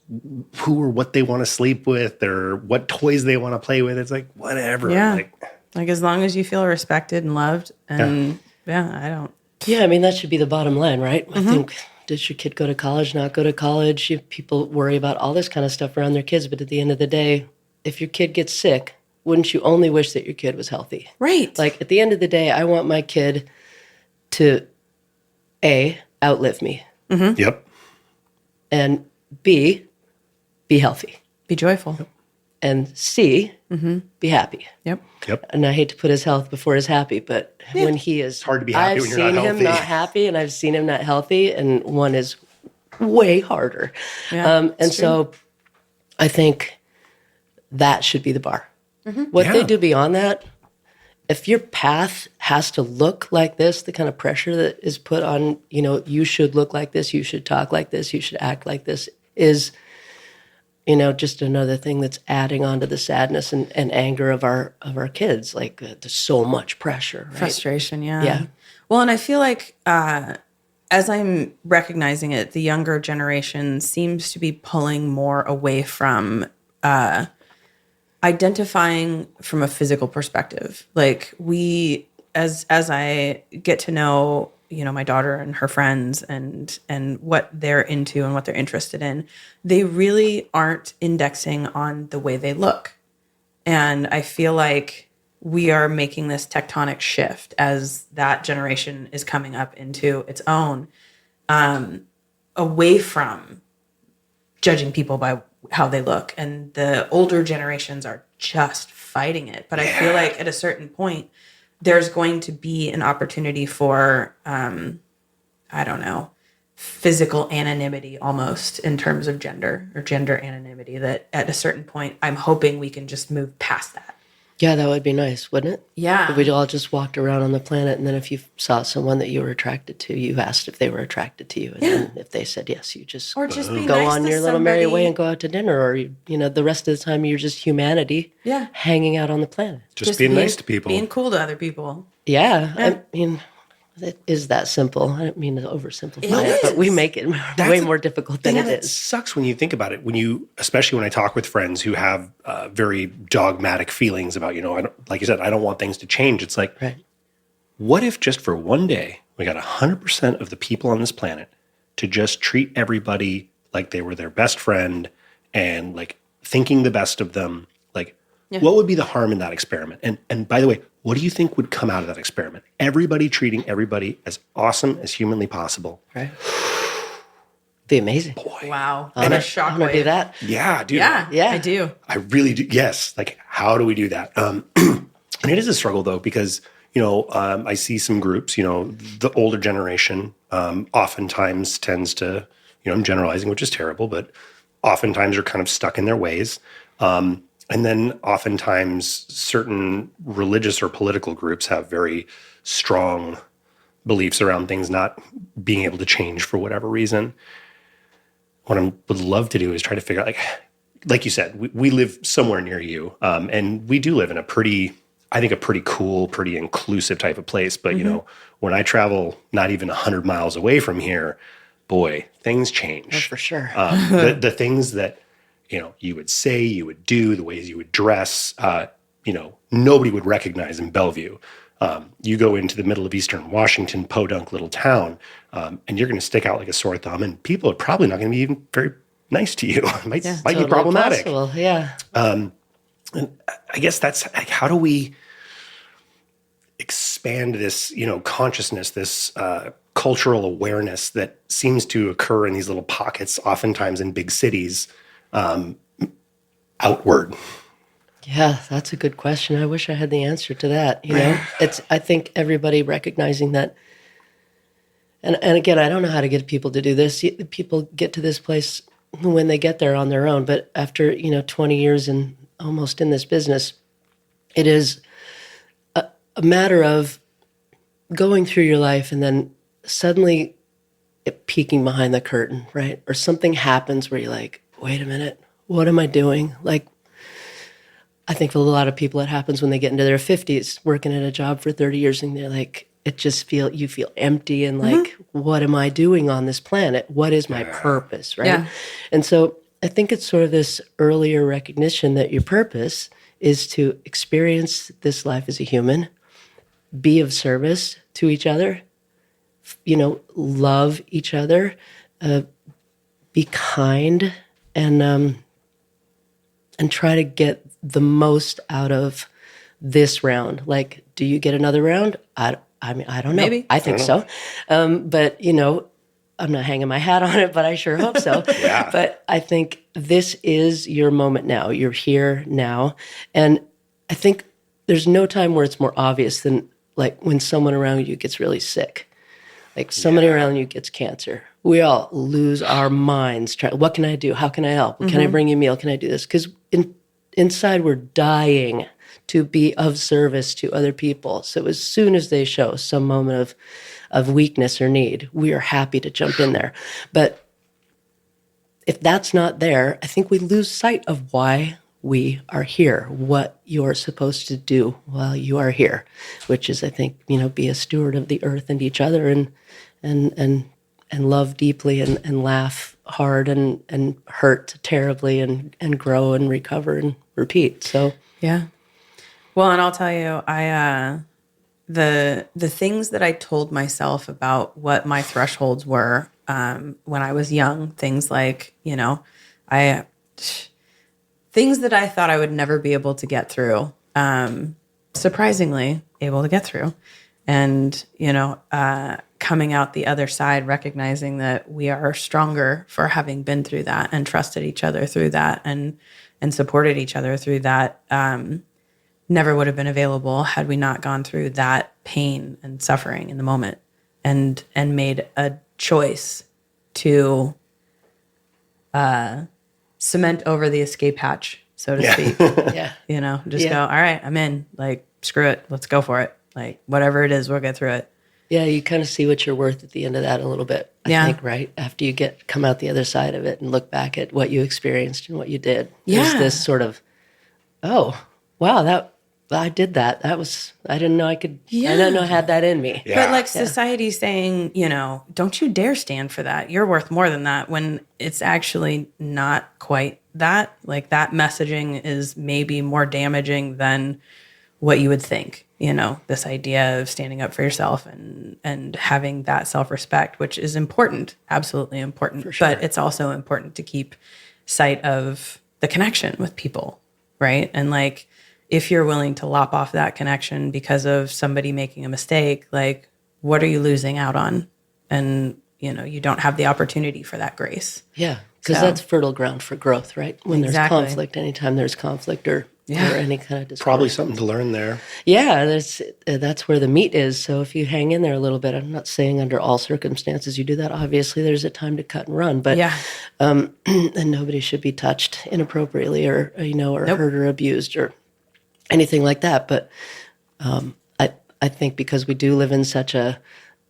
who or what they want to sleep with or what toys they want to play with? It's like, whatever. Yeah. Like, As long as you feel respected and loved. And I don't. Yeah, I mean, that should be the bottom line, right? I think, does your kid go to college, not go to college? People worry about all this kind of stuff around their kids. But at the end of the day, if your kid gets sick, wouldn't you only wish that your kid was healthy? Right. Like, at the end of the day, I want my kid to, A, outlive me, yep. and B, be healthy, Be joyful. and C, be happy. Yep. Yep. And I hate to put his health before his happy, but when he is, hard to be happy I've when you're not seen him healthy. not happy, and I've seen him not healthy, and one is way harder. Yeah, And it's so, I think that should be the bar. What Yeah. they do beyond that, if your path has to look like this, the kind of pressure that is put on, you should look like this, you should talk like this, you should act like this, is just another thing that's adding on to the sadness and anger of our kids. Like, there's so much pressure, right? Frustration. Yeah. Yeah. Well, and I feel like as I'm recognizing it, the younger generation seems to be pulling more away from identifying from a physical perspective. Like, we, as I get to know, my daughter and her friends and what they're into and what they're interested in, they really aren't indexing on the way they look. And I feel like we are making this tectonic shift as that generation is coming up into its own, away from judging people by how they look. And the older generations are just fighting it. But I feel like at a certain point, there's going to be an opportunity for, physical anonymity almost in terms of gender or gender anonymity, that at a certain point, I'm hoping we can just move past that. Yeah, that would be nice, wouldn't it? Yeah. If we'd all just walked around on the planet, and then if you saw someone that you were attracted to, you asked if they were attracted to you. And then if they said yes, you just, Or just be go nice on to your little merry somebody. way and go out to dinner. Or, the rest of the time you're just humanity hanging out on the planet. Just being nice to people. Being cool to other people. Yeah. I mean, it is that simple. I don't mean to oversimplify It it, but is. we make it way more difficult than it It is. sucks when you think about it. Especially when I talk with friends who have very dogmatic feelings about, like you said, I don't want things to change. It's like, Right. what if just for one day we got 100% of the people on this planet to just treat everybody like they were their best friend and like thinking the best of them? Like, what would be the harm in that experiment? And by the way, what do you think would come out of that experiment? Everybody treating everybody as awesome as humanly possible. Right. Be amazing. Wow. I And a want to do shockwave. that. Yeah, dude. Yeah, Yeah. I do. I really do. Yes. Like, how do we do that? And it is a struggle, though, because, I see some groups, the older generation oftentimes tends to, I'm generalizing, which is terrible, but oftentimes are kind of stuck in their ways. And then oftentimes certain religious or political groups have very strong beliefs around things not being able to change for whatever reason. What I would love to do is try to figure out, like you said, we live somewhere near you, and we do live in a pretty cool, pretty inclusive type of place. But, when I travel not even 100 miles away from here, boy, things change. For sure. The things that, you would say, you would do, the ways you would dress, nobody would recognize in Bellevue. You go into the middle of Eastern Washington, podunk little town, and you're going to stick out like a sore thumb, and people are probably not going to be even very nice to you. It might be Totally problematic. possible. Yeah. And I guess that's like, how do we expand this, consciousness, this cultural awareness that seems to occur in these little pockets, oftentimes in big cities, outward? Yeah, that's a good question. I wish I had the answer to that. You know, I think everybody recognizing that. And again, I don't know how to get people to do this. People get to this place when they get there on their own. But after, 20 years and almost in this business, it is a matter of going through your life and then suddenly it peeking behind the curtain, right? Or something happens where you're like, wait a minute, what am I doing? Like, I think for a lot of people, it happens when they get into their 50s, working at a job for 30 years, and they're like, you feel empty and like, what am I doing on this planet? What is my purpose, right? Yeah. And so I think it's sort of this earlier recognition that your purpose is to experience this life as a human, be of service to each other, love each other, be kind, and try to get the most out of this round. Like, do you get another round? I mean, I don't know. Maybe. I think so. But, I'm not hanging my hat on it, but I sure hope so. Yeah. But I think this is your moment now. You're here now. And I think there's no time where it's more obvious than like when someone around you gets really sick. Like somebody around you gets cancer. We all lose our minds. What can I do? How can I help? Can I bring you a meal? Can I do this? Because inside we're dying to be of service to other people. So as soon as they show some moment of weakness or need, we are happy to jump in there. But if that's not there, I think we lose sight of why we are here, what you're supposed to do while you are here, which is, I think, be a steward of the earth and each other and love deeply and laugh hard and hurt terribly and grow and recover and repeat. So Yeah. Well, and I'll tell you, the things that I told myself about what my thresholds were when I was young, things like, things that I thought I would never be able to get through, surprisingly able to get through. And, coming out the other side, recognizing that we are stronger for having been through that and trusted each other through that and supported each other through that, never would have been available had we not gone through that pain and suffering in the moment and made a choice to cement over the escape hatch, so to speak. yeah. Go, all right, I'm in. Like, screw it. Let's go for it. Like, whatever it is, we'll get through it. Yeah, you kind of see what you're worth at the end of that a little bit, I think, right? After you come out the other side of it and look back at what you experienced and what you did. Yeah. There's this sort of, oh, wow, I did that. I didn't know I could, I didn't know I had that in me. Yeah. But like society saying, don't you dare stand for that. You're worth more than that, when it's actually not quite that. Like, that messaging is maybe more damaging than what you would think. This idea of standing up for yourself and having that self-respect, which is important, absolutely important. For sure. But it's also important to keep sight of the connection with people, right? And like, if you're willing to lop off that connection because of somebody making a mistake, like, what are you losing out on? And, you don't have the opportunity for that grace. Yeah, because that's fertile ground for growth, right? When there's conflict, anytime there's conflict or any kind of discord. Probably something to learn there. Yeah, that's where the meat is. So if you hang in there a little bit, I'm not saying under all circumstances you do that. Obviously, there's a time to cut and run, but and nobody should be touched inappropriately or hurt or abused or anything like that. But I think because we do live in such a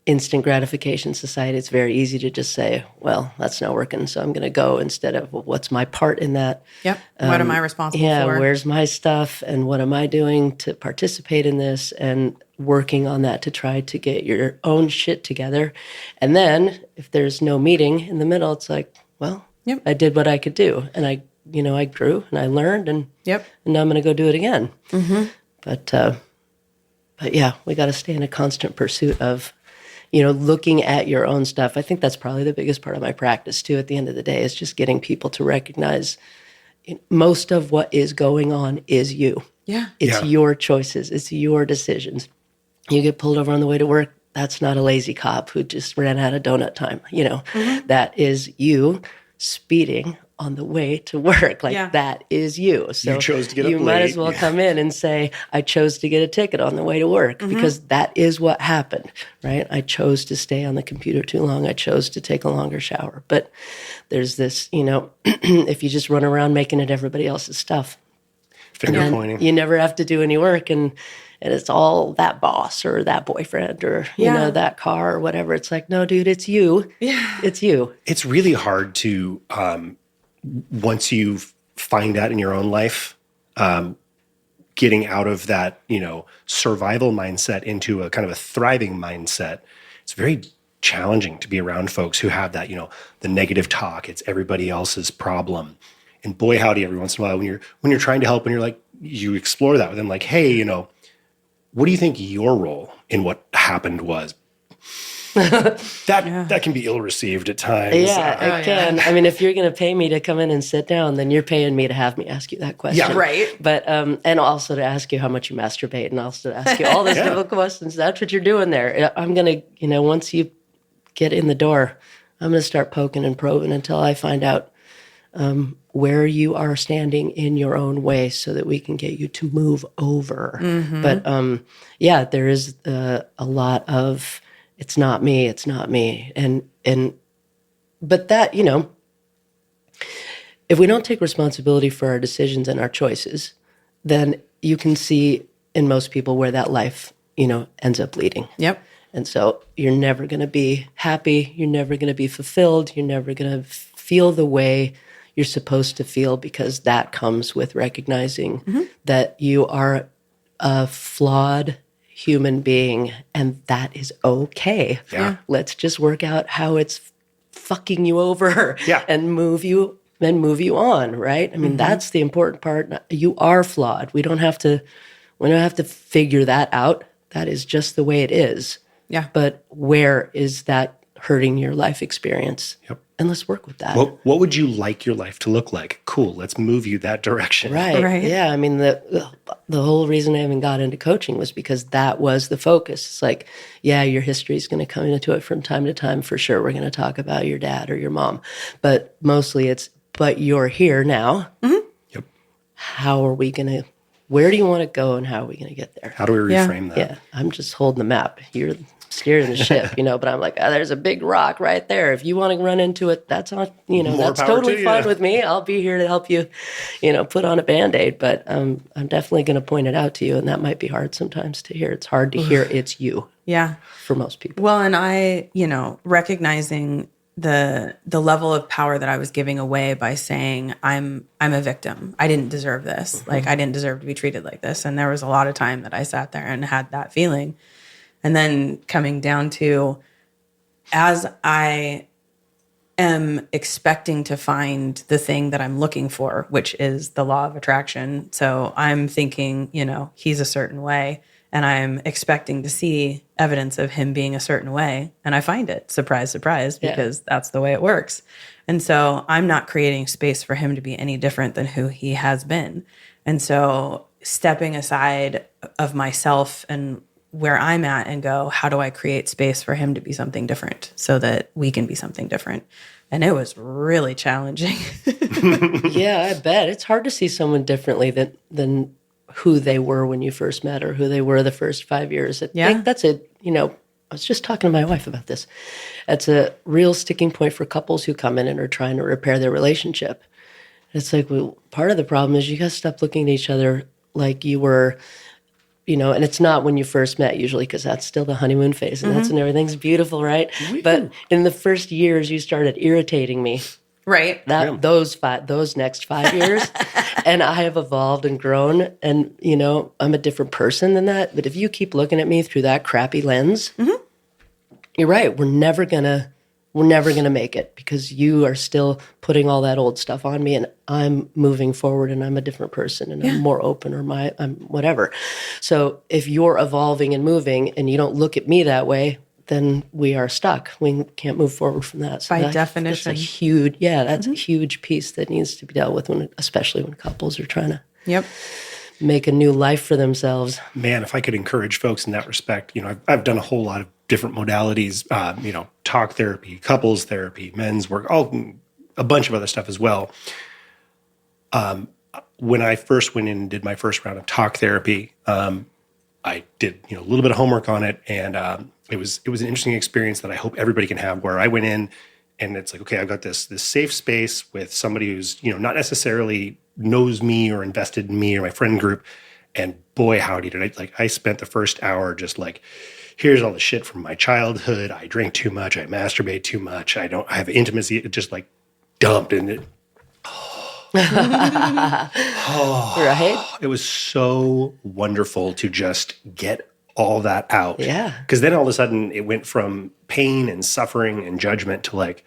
instant gratification society, it's very easy to just say, well, that's not working, so I'm going to go, instead of, well, what's my part in that? Yep. What am I responsible for? Yeah, where's my stuff and what am I doing to participate in this, and working on that to try to get your own shit together. And then if there's no meeting in the middle, it's like, well, I did what I could do, and I grew and I learned, and now I'm going to go do it again. Mm-hmm. But yeah, we got to stay in a constant pursuit of looking at your own stuff. I think that's probably the biggest part of my practice too, at the end of the day, is just getting people to recognize most of what is going on is you. Yeah. It's your choices. It's your decisions. You get pulled over on the way to work. That's not a lazy cop who just ran out of donut time. That is you speeding on the way to work. Like Yeah. that is you. So You chose to get up you might late. as well Yeah. come in and say, I chose to get a ticket on the way to work because that is what happened, right? I chose to stay on the computer too long. I chose to take a longer shower. But there's this, if you just run around making it everybody else's stuff, Finger and pointing. you never have to do any work, and it's all that boss or that boyfriend or that car or whatever. It's like, no, dude, it's you. Yeah. It's you. It's really hard to, once you find that in your own life, getting out of that, survival mindset into a kind of a thriving mindset. It's very challenging to be around folks who have that, the negative talk. It's everybody else's problem. And boy, howdy, every once in a while, when you're trying to help and you're like, you explore that with them, like, hey, what do you think your role in what happened was? That can be ill received at times. Yeah, it can. I mean, if you're going to pay me to come in and sit down, then you're paying me to have me ask you that question. Yeah. Right. But, and also to ask you how much you masturbate and also to ask you all those difficult questions. That's what you're doing there. I'm going to, once you get in the door, I'm going to start poking and probing until I find out where you are standing in your own way so that we can get you to move over. But there is a lot of, it's not me. But that, if we don't take responsibility for our decisions and our choices, then you can see in most people where that life, ends up leading. Yep. And so you're never going to be happy. You're never going to be fulfilled. You're never going to feel the way you're supposed to feel because that comes with recognizing that you are a flawed human being and that is okay. Yeah. Let's just work out how it's fucking you over Yeah. and move you on, right? I mean, that's the important part. You are flawed. We don't have to figure that out. That is just the way it is. Yeah. But where is that hurting your life experience? Yep. And let's work with that. What would you like your life to look like? Cool. Let's move you that direction. Right. Yeah. I mean, the whole reason I even got into coaching was because that was the focus. It's like, yeah, your history is going to come into it from time to time for sure. We're going to talk about your dad or your mom, but mostly but you're here now. Yep. How are we going to, where do you want to go and how are we going to get there? How do we reframe that? Yeah. I'm just holding the map. You're steering the ship, but I'm like, there's a big rock right there. If you want to run into it, that's on, that's power totally to you. fine with me. I'll be here to help you, put on a Band-Aid, but I'm definitely going to point it out to you. And that might be hard sometimes to hear. It's hard to hear it's you Yeah. for most people. Well, and I, recognizing the level of power that I was giving away by saying I'm a victim. I didn't deserve this. Like I didn't deserve to be treated like this. And there was a lot of time that I sat there and had that feeling. And then coming down to, as I am expecting to find the thing that I'm looking for, which is the law of attraction. So I'm thinking, he's a certain way, and I'm expecting to see evidence of him being a certain way. And I find it, surprise, surprise, because that's the way it works. And so I'm not creating space for him to be any different than who he has been. And so stepping aside of myself and where I'm at and go, how do I create space for him to be something different so that we can be something different? And it was really challenging. Yeah, I bet. It's hard to see someone differently than who they were when you first met or who they were the first 5 years. I think that's I was just talking to my wife about this. It's a real sticking point for couples who come in and are trying to repair their relationship. It's like, well, part of the problem is you got to stop looking at each other like you were, and it's not when you first met usually because that's still the honeymoon phase and that's when everything's beautiful, right? But in the first years, you started irritating me. Right. Those next 5 years, and I have evolved and grown, and I'm a different person than that. But if you keep looking at me through that crappy lens, you're right. We're never gonna make it because you are still putting all that old stuff on me, and I'm moving forward, and I'm a different person, and I'm more open, or I'm whatever. So if you're evolving and moving, and you don't look at me that way, then we are stuck. We can't move forward from that. So By definition. That's a huge, that's a huge piece that needs to be dealt with, especially when couples are trying to make a new life for themselves. Man, if I could encourage folks in that respect, I've done a whole lot of different modalities, talk therapy, couples therapy, men's work, all a bunch of other stuff as well. When I first went in and did my first round of talk therapy, I did a little bit of homework on it, and it was an interesting experience that I hope everybody can have. Where I went in, and it's like, okay, I've got this safe space with somebody who's not necessarily knows me or invested in me or my friend group, and boy howdy did I spent the first hour just like, here's all the shit from my childhood. I drink too much. I masturbate too much. I have intimacy. It just like dumped, and it. Right? It was so wonderful to just get all that out. Yeah. Because then all of a sudden it went from pain and suffering and judgment to like,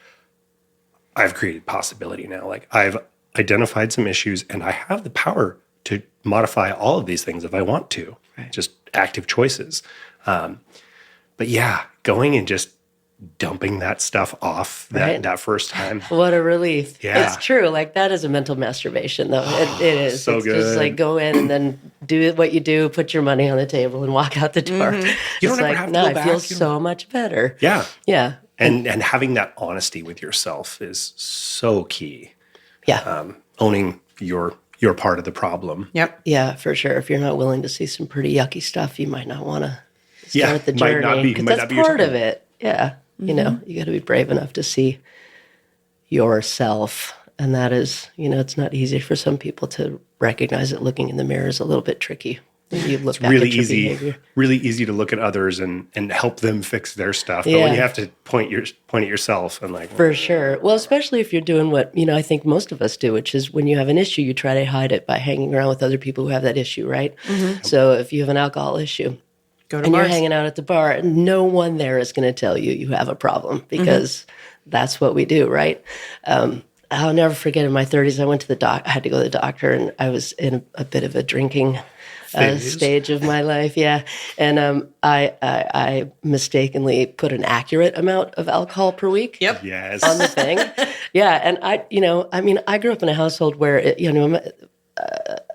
I've created possibility now. Like I've identified some issues and I have the power to modify all of these things if I want to. Right. Just active choices. But yeah, going and just dumping that stuff off that first time. What a relief. Yeah. It's true. Like that is a mental masturbation though. It is. So it's good. just like go in and then do what you do, put your money on the table and walk out the door. You It's don't ever like, have to no, go I back. feel so much better. Yeah. Yeah. And having that honesty with yourself is so key. Yeah. Owning your part of the problem. Yep. Yeah, for sure. If you're not willing to see some pretty yucky stuff, you might not want to start the might journey. not be- 'Cause might that's not be your part time. of it. Yeah. You got to be brave enough to see yourself. And that is, it's not easy for some people to recognize that looking in the mirror is a little bit tricky. You look back Really at your easy, behavior. really easy to look at others and help them fix their stuff. But Yeah. when you have to point at yourself and like, For sure. Well, especially if you're doing what, I think most of us do, which is when you have an issue, you try to hide it by hanging around with other people who have that issue, right? So if you have an alcohol issue, Go to and bars. you're hanging out at the bar, and no one there is going to tell you you have a problem because that's what we do, right? I'll never forget in my 30s, I went to I had to go to the doctor, and I was in a bit of a drinking stage of my life, yeah. And I mistakenly put an accurate amount of alcohol per week. Yep. yes. On the thing. Yeah, and I grew up in a household where,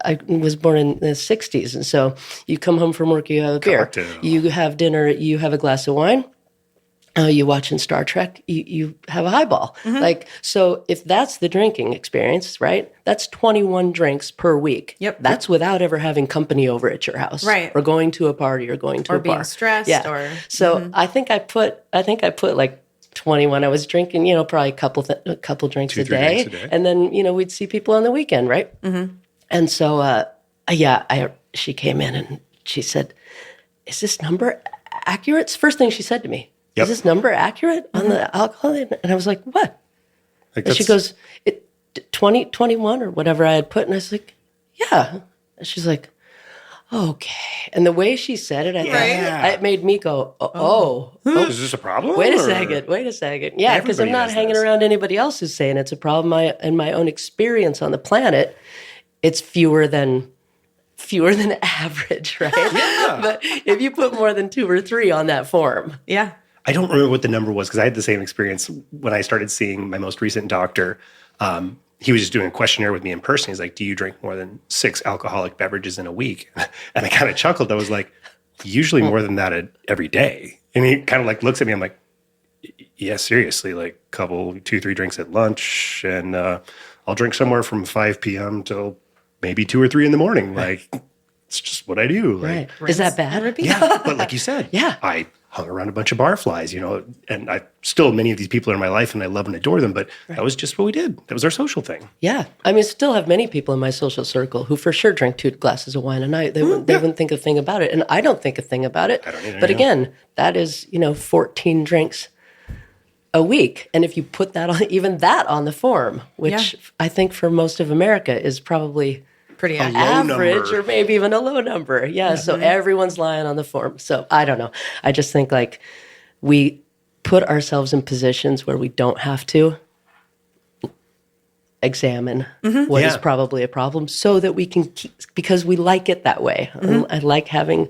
I was born in the 60s, and so you come home from work, you have a beer. Cocktail. You have dinner, you have a glass of wine. You watching Star Trek, you have a highball. Like, so if that's the drinking experience, right, that's 21 drinks per week. Yep. That's without ever having company over at your house. Right. Or going to a party or going to Or a bar. being stressed Yeah. or- So I think I put like 21. I was drinking, probably a couple drinks a 2-3 day. drinks a day. And then, we'd see people on the weekend, right? And so, she came in and she said, "Is this number accurate?" It's the first thing she said to me. Yep. Is this number accurate on the alcohol? And I was like, what? Like And she goes, 21 or whatever I had put. And I was like, yeah. And she's like, okay. And the way she said it, it made me go, oh. is this a problem? Wait a or- second. Yeah, because I'm Everybody not does hanging this. around anybody else who's saying it's a problem. In my own experience on the planet, it's fewer than average, right? Yeah. But if you put more than 2 or 3 on that form, Yeah. I don't remember what the number was because I had the same experience when I started seeing my most recent doctor. He was just doing a questionnaire with me in person. He's like, "Do you drink more than 6 alcoholic beverages in a week?" And I kind of chuckled. I was like, "Usually more than that every day." And he kind of like looks at me. I'm like, "Yeah, seriously, like couple 2-3 drinks at lunch, and I'll drink somewhere from 5 p.m. till maybe 2 or 3 in the morning. Like it's just what I do." Like, right? Is that bad? yeah, but like you said, Yeah. I hung around a bunch of barflies, and I still, many of these people are in my life and I love and adore them, but that was just what we did. That was our social thing. Yeah. I mean, still have many people in my social circle who for sure drink 2 glasses of wine a night. They wouldn't think a thing about it. And I don't think a thing about it. I don't either, But yeah. again, that is, 14 drinks a week. And if you put that on, even that on the form, which I think for most of America is probably Pretty low average number. or maybe even a low number. Yeah. So everyone's lying on the form. So I don't know. I just think like we put ourselves in positions where we don't have to examine what is Yeah. probably a problem so that we can keep, because we like it that way. I like having,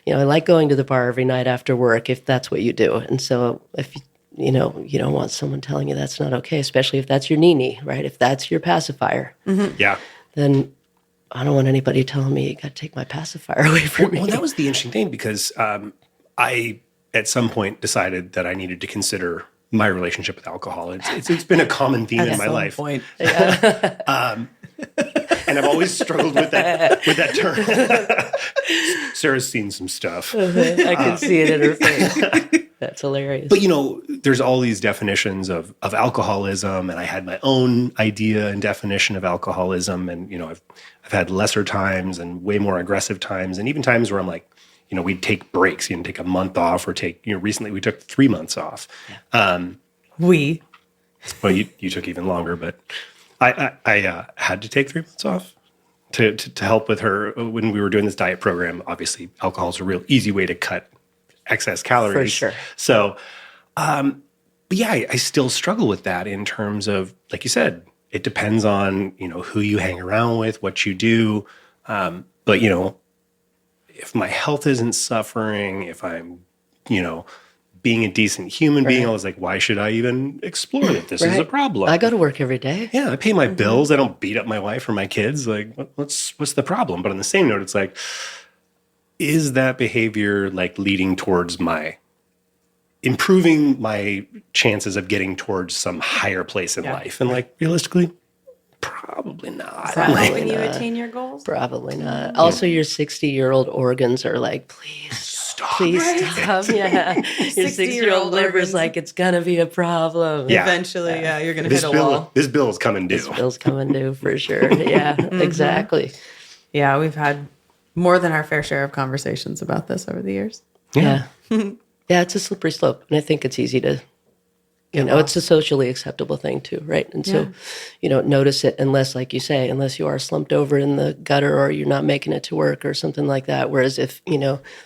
I like going to the bar every night after work if that's what you do. And so if you don't want someone telling you that's not okay, especially if that's your nini, right? If that's your pacifier, Yeah. then I don't want anybody telling me you got to take my pacifier away from me. Well, that was the interesting thing because I, at some point, decided that I needed to consider my relationship with alcohol. It's been a common theme in my life. Point. And I've always struggled with that term. Sarah's seen some stuff. I can see it in her face. That's hilarious. But, there's all these definitions of alcoholism, and I had my own idea and definition of alcoholism. And, I've had lesser times and way more aggressive times, and even times where I'm like, we'd take breaks, take a month off, or recently we took 3 months off. Well, you took even longer, but I had to take 3 months off to help with her when we were doing this diet program. Obviously, alcohol is a real easy way to cut excess calories. For sure. So, but yeah, I still struggle with that in terms of, like you said, it depends on, who you hang around with, what you do. But, if my health isn't suffering, if I'm, being a decent human being, I was like, why should I even explore that this is a problem? I go to work every day. Yeah, I pay my bills. I don't beat up my wife or my kids. Like, what's the problem? But on the same note, it's like, is that behavior like leading towards improving my chances of getting towards some higher place in life? And like, realistically, probably not. Is that when you attain your goals? Probably not. Also, your 60-year-old organs are like, please stop. Please stop. Yeah. Your 60-year-old liver's like, it's going to be a problem. Yeah. Eventually, you're going to hit a wall. This bill is coming due. This bill's coming due for sure. Yeah, exactly. Yeah, we've had more than our fair share of conversations about this over the years. Yeah. Yeah, it's a slippery slope. And I think it's easy to, it's a socially acceptable thing too, right? And so, notice it unless, like you say, unless you are slumped over in the gutter or you're not making it to work or something like that. Whereas if,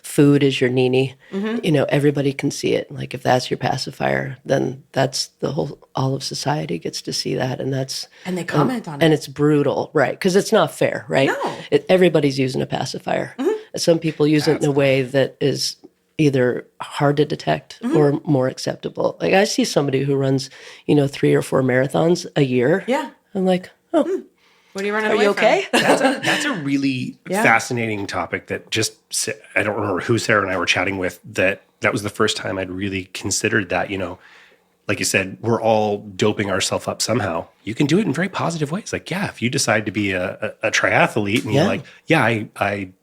food is your nini, everybody can see it. Like if that's your pacifier, then that's all of society gets to see that. And they comment on it. And it's brutal, right? Because it's not fair, right? No. Everybody's using a pacifier. Some people use it in a way that is either hard to detect or more acceptable. Like I see somebody who runs, 3 or 4 marathons a year. Yeah. I'm like, what are you running are away you okay? That's a really fascinating topic that I don't remember who Sarah and I were chatting with, that was the first time I'd really considered that, like you said, we're all doping ourselves up somehow. You can do it in very positive ways. Like, if you decide to be a triathlete and you're like, I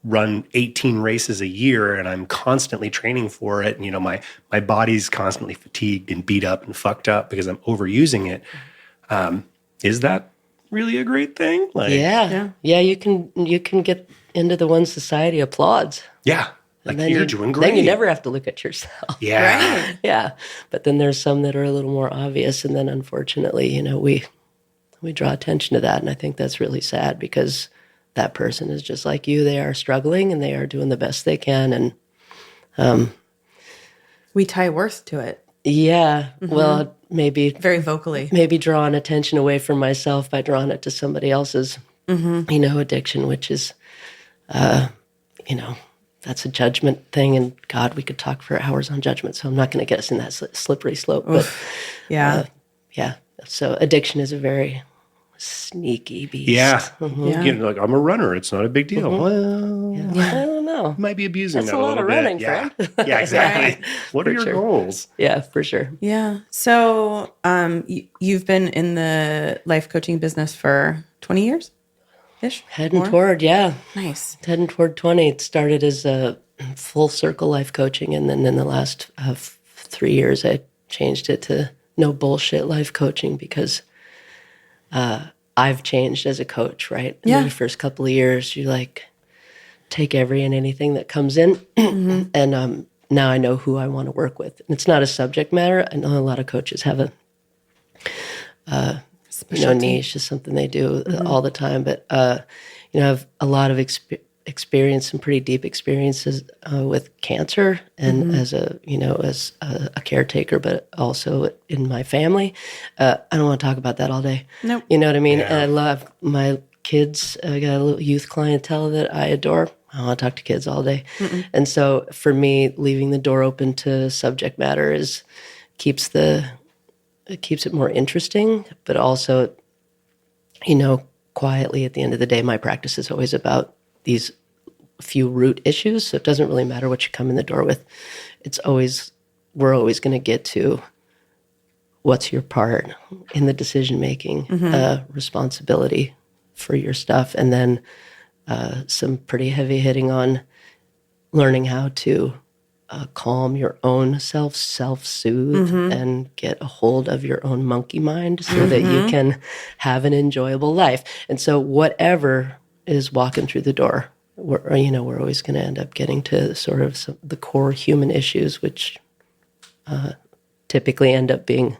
run 18 races a year and I'm constantly training for it. And, my body's constantly fatigued and beat up and fucked up because I'm overusing it. Is that really a great thing? Like, yeah. You can get into the one society applauds. Yeah. Like you're doing great. Then you never have to look at yourself. Yeah. Right. Yeah. But then there's some that are a little more obvious. And then unfortunately, we draw attention to that. And I think that's really sad because that person is just like you. They are struggling and they are doing the best they can. And we tie worth to it. Yeah. Well, maybe very vocally. Maybe drawing attention away from myself by drawing it to somebody else's, addiction, which is, that's a judgment thing. And God, we could talk for hours on judgment. So I'm not going to get us in that slippery slope. But yeah. So addiction is a very sneaky beast. Yeah. Like I'm a runner. It's not a big deal. Well, I don't know. Might be abusing That's that a lot of bit. running, Yeah. friend. Yeah, exactly. What are your sure. goals? Yeah, for sure. Yeah. So you've been in the life coaching business for 20 years? Ish? Heading toward 20. It started as a full circle life coaching. And then in the last 3 years, I changed it to no bullshit life coaching because I've changed as a coach, right? In the first couple of years, you like take every and anything that comes in. And now I know who I want to work with. And it's not a subject matter. I know a lot of coaches have a niche, is something they do all the time. But, I have a lot of experience, some pretty deep experiences with cancer and as a caretaker, but also in my family. I don't want to talk about that all day. Nope. You know what I mean? Yeah. And I love my kids. I got a little youth clientele that I adore. I want to talk to kids all day. And so for me, leaving the door open to subject matter keeps it more interesting, but also, quietly at the end of the day, my practice is always about these few root issues. So it doesn't really matter what you come in the door with. We're always going to get to what's your part in the decision-making responsibility for your stuff. And then some pretty heavy hitting on learning how to calm your own self-soothe, and get a hold of your own monkey mind so that you can have an enjoyable life. And so whatever is walking through the door, we're always going to end up getting to sort of the core human issues, which typically end up being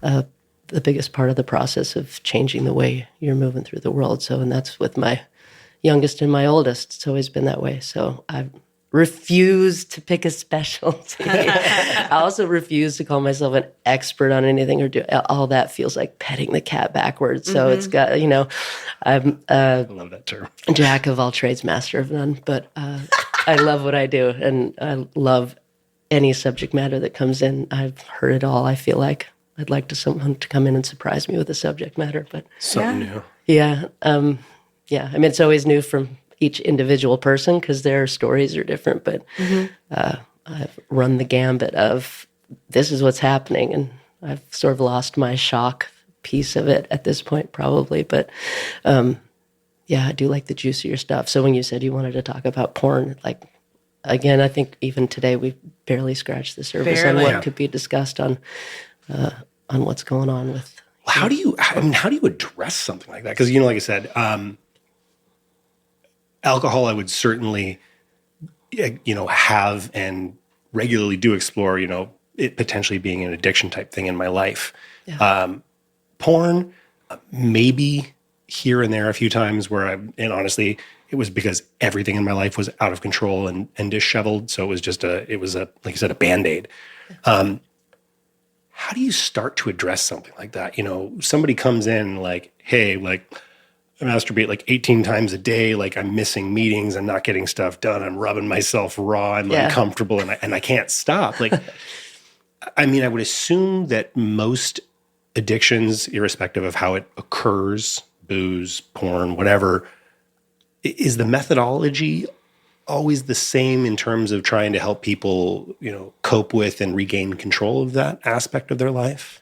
the biggest part of the process of changing the way you're moving through the world. So, and that's with my youngest and my oldest. It's always been that way. So I refuse to pick a specialty. I also refuse to call myself an expert on anything or do all that feels like petting the cat backwards. So it's got, I'm I love that term. jack of all trades, master of none, but I love what I do, and I love any subject matter that comes in. I've heard it all. I feel like I'd like someone to come in and surprise me with a subject matter, but Something new. yeah. I mean, it's always new from each individual person because their stories are different, but I've run the gambit of this is what's happening, and I've sort of lost my shock piece of it at this point probably, but I do like the juicier stuff. So when you said you wanted to talk about porn, like, again, I think even today we barely scratched the surface on what could be discussed on what's going on with. How do you address something like that? Because, like I said, alcohol, I would certainly, have and regularly do explore, it potentially being an addiction type thing in my life. Yeah. Porn, maybe here and there a few times and honestly, it was because everything in my life was out of control and disheveled. So it was just like I said, a Band-Aid. How do you start to address something like that? Somebody comes in like, hey, like, I masturbate like 18 times a day. Like, I'm missing meetings. I'm not getting stuff done. I'm rubbing myself raw. I'm uncomfortable and I can't stop. Like, I mean, I would assume that most addictions, irrespective of how it occurs, booze, porn, whatever, is the methodology always the same in terms of trying to help people, cope with and regain control of that aspect of their life?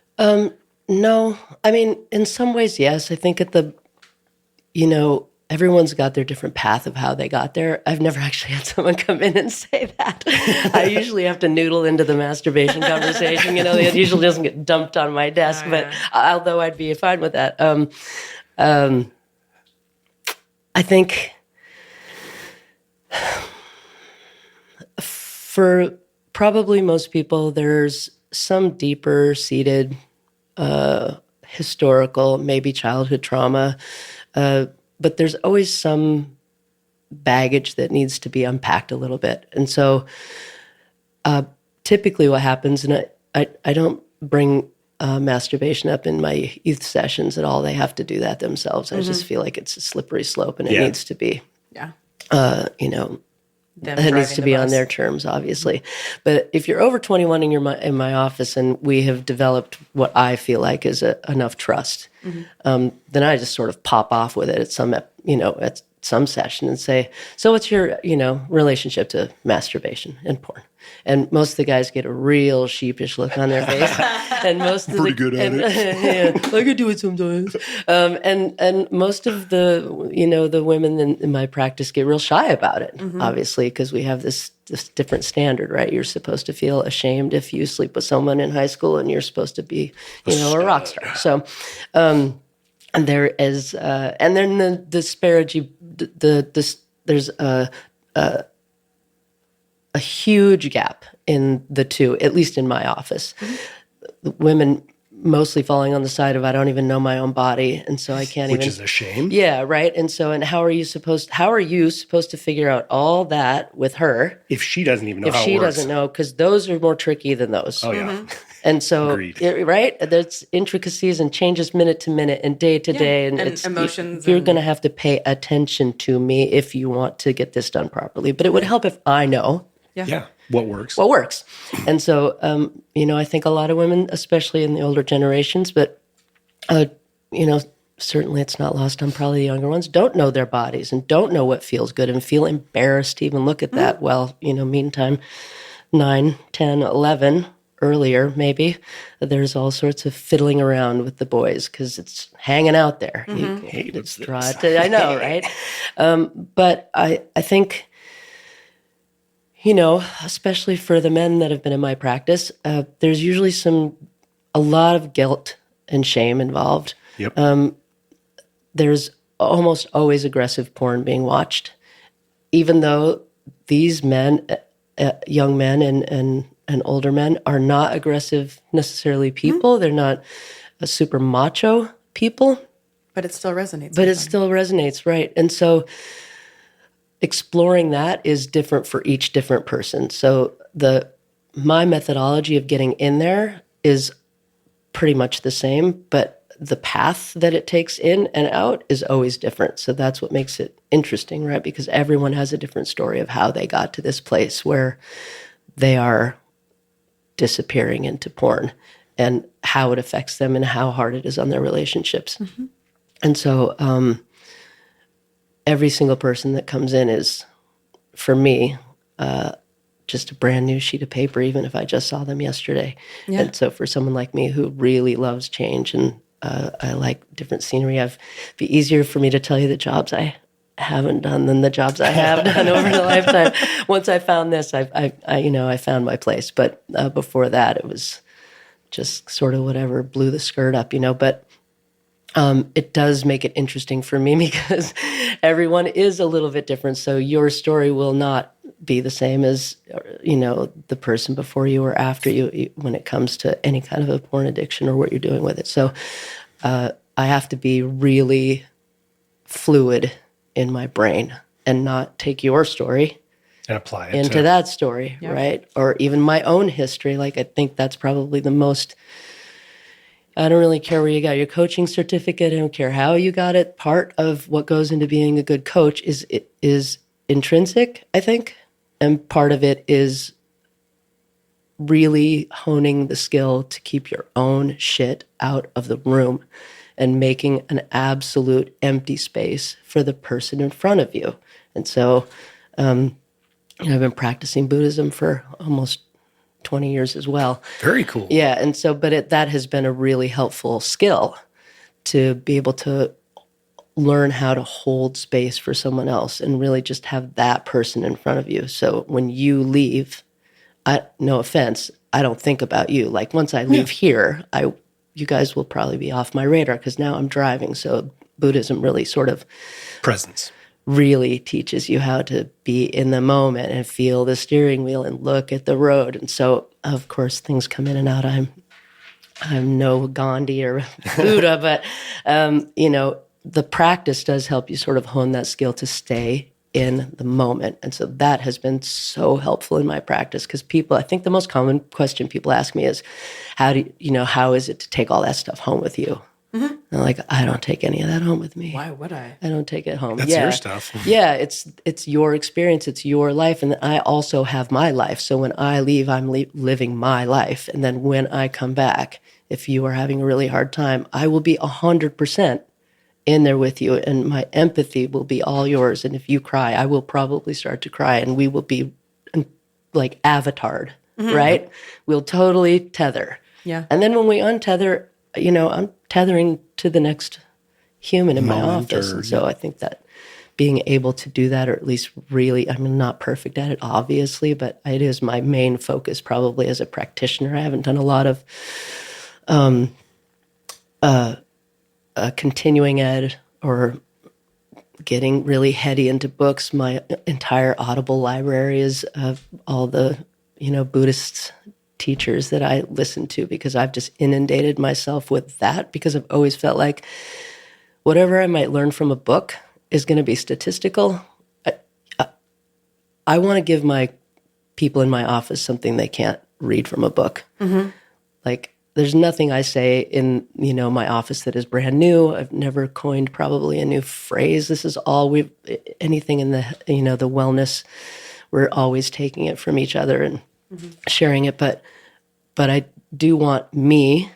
No. I mean, in some ways, yes. I think everyone's got their different path of how they got there. I've never actually had someone come in and say that. I usually have to noodle into the masturbation conversation. It usually doesn't get dumped on my desk, but although I'd be fine with that. I think for probably most people, there's some deeper seated historical, maybe childhood trauma, but there's always some baggage that needs to be unpacked a little bit. And so typically what happens, and I don't bring masturbation up in my youth sessions at all. They have to do that themselves. I just feel like it's a slippery slope, and it needs to be, it needs to be on their terms, obviously. But if you're over 21 and you're in my office and we have developed what I feel like is enough trust, then I just sort of pop off with it at some session and say, so what's your, relationship to masturbation and porn? And most of the guys get a real sheepish look on their face. And most of Pretty good at it. I could do it sometimes. And most of the women in my practice get real shy about it, obviously, because we have this different standard, right? You're supposed to feel ashamed if you sleep with someone in high school, and you're supposed to be, a rock star. So, and there is, and then the disparity, there's a huge gap in the two, at least in my office. The women mostly falling on the side of I don't even know my own body, and so I can't Which is a shame. Yeah, right. And so, and how are you supposed to figure out all that with her if she doesn't even know if how she it works? doesn't know? Because those are more tricky than those. Oh yeah. And so, Agreed. Right? There's intricacies and changes minute to minute and day to day. And it's, emotions. You're going to have to pay attention to me if you want to get this done properly. But it would help if I know. Yeah. What works? What works. And so, I think a lot of women, especially in the older generations, but, certainly it's not lost on probably the younger ones, don't know their bodies and don't know what feels good and feel embarrassed to even look at that. Well, meantime, 9, 10, 11, earlier, maybe, there's all sorts of fiddling around with the boys because it's hanging out there. Hey, what's Draw this? it to, I know, right? But I think, especially for the men that have been in my practice, there's usually a lot of guilt and shame involved. Yep. There's almost always aggressive porn being watched, even though these men, young men and older men, are not aggressive necessarily people. They're not a super macho people. But it still resonates. But it still resonates, right? And so exploring that is different for each different person. So my methodology of getting in there is pretty much the same, but the path that it takes in and out is always different. So that's what makes it interesting, right? Because everyone has a different story of how they got to this place where they are disappearing into porn and how it affects them and how hard it is on their relationships. Mm-hmm. And so every single person that comes in is, for me, just a brand new sheet of paper, even if I just saw them yesterday. Yeah. And so for someone like me who really loves change and I like different scenery, it'd be easier for me to tell you the jobs I haven't done than the jobs I have done over the lifetime. Once I found this, I found my place. But before that, it was just sort of whatever blew the skirt up, But it does make it interesting for me because everyone is a little bit different. So your story will not be the same as, the person before you or after you when it comes to any kind of a porn addiction or what you're doing with it. So I have to be really fluid in my brain and not take your story and apply it into that story, right? Or even my own history. Like, I think that's probably the most... I don't really care where you got your coaching certificate. I don't care how you got it. Part of what goes into being a good coach is intrinsic, I think. And part of it is really honing the skill to keep your own shit out of the room and making an absolute empty space for the person in front of you. And so I've been practicing Buddhism for almost 20 years as well. Very cool. Yeah, and so, but that has been a really helpful skill to be able to learn how to hold space for someone else and really just have that person in front of you. So when you leave, no offense, I don't think about you. Like, once I leave here, you guys will probably be off my radar because now I'm driving. So Buddhism really sort of presence really teaches you how to be in the moment and feel the steering wheel and look at the road. And so, of course, things come in and out. I'm no Gandhi or Buddha, but, the practice does help you sort of hone that skill to stay in the moment. And so that has been so helpful in my practice because I think the most common question people ask me is, how is it to take all that stuff home with you? Mm-hmm. I'm like, I don't take any of that home with me. Why would I? I don't take it home. That's your stuff. Yeah, it's your experience. It's your life. And I also have my life. So when I leave, I'm living my life. And then when I come back, if you are having a really hard time, I will be 100% in there with you. And my empathy will be all yours. And if you cry, I will probably start to cry. And we will be like avatared, right? We'll totally tether. Yeah. And then when we untether, I'm tethering to the next human in my office. And so I think that being able to do that, or at least really, I'm not perfect at it, obviously, but it is my main focus probably as a practitioner. I haven't done a lot of continuing ed or getting really heady into books. My entire Audible library is of all the, Buddhist teachers that I listen to because I've just inundated myself with that because I've always felt like whatever I might learn from a book is going to be statistical. I want to give my people in my office something they can't read from a book. Mm-hmm. Like, there's nothing I say in, my office that is brand new. I've never coined probably a new phrase. This is all anything in the, the wellness, we're always taking it from each other and sharing it. But I do want me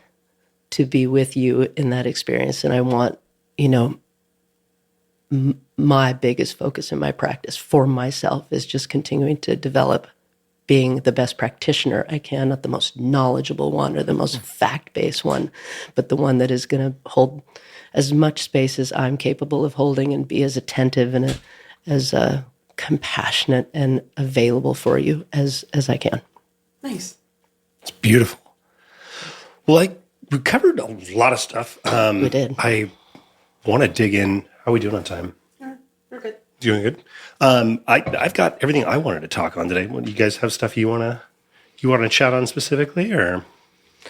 to be with you in that experience. And I want, my biggest focus in my practice for myself is just continuing to develop being the best practitioner I can, not the most knowledgeable one or the most fact-based one, but the one that is going to hold as much space as I'm capable of holding and be as attentive and as compassionate and available for you as I can. Nice. It's beautiful. Well, we covered a lot of stuff. We did. I want to dig in. How are we doing on time? We're good. Doing good. I've got everything I wanted to talk on today. You guys have stuff you want to chat on specifically, or?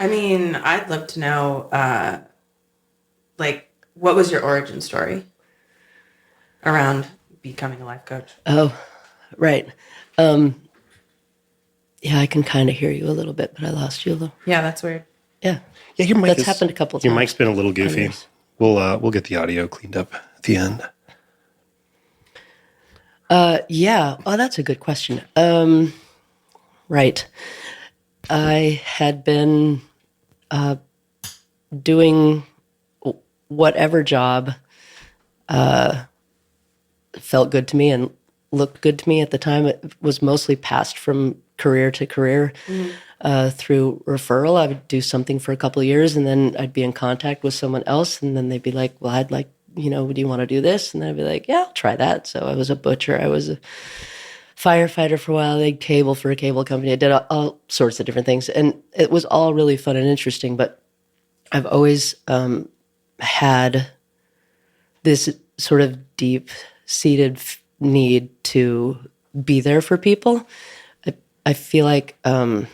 I mean, I'd love to know, what was your origin story around becoming a life coach? Oh, right. Yeah, I can kind of hear you a little bit, but I lost you a little. Yeah, that's weird. Yeah. Yeah, your mic That's happened a couple of Your times. mic's been a little goofy. Others. We'll get the audio cleaned up at the end. Yeah. Oh, that's a good question. Right. I had been doing whatever job felt good to me and looked good to me at the time. It was mostly passed from career to career through referral. I would do something for a couple of years, and then I'd be in contact with someone else, and then they'd be like, well, I'd like, do you want to do this? And then I'd be like, yeah, I'll try that. So I was a butcher. I was a firefighter for a while. I did cable for a cable company. I did all sorts of different things. And it was all really fun and interesting. But I've always had this sort of deep-seated need to be there for people. I feel like my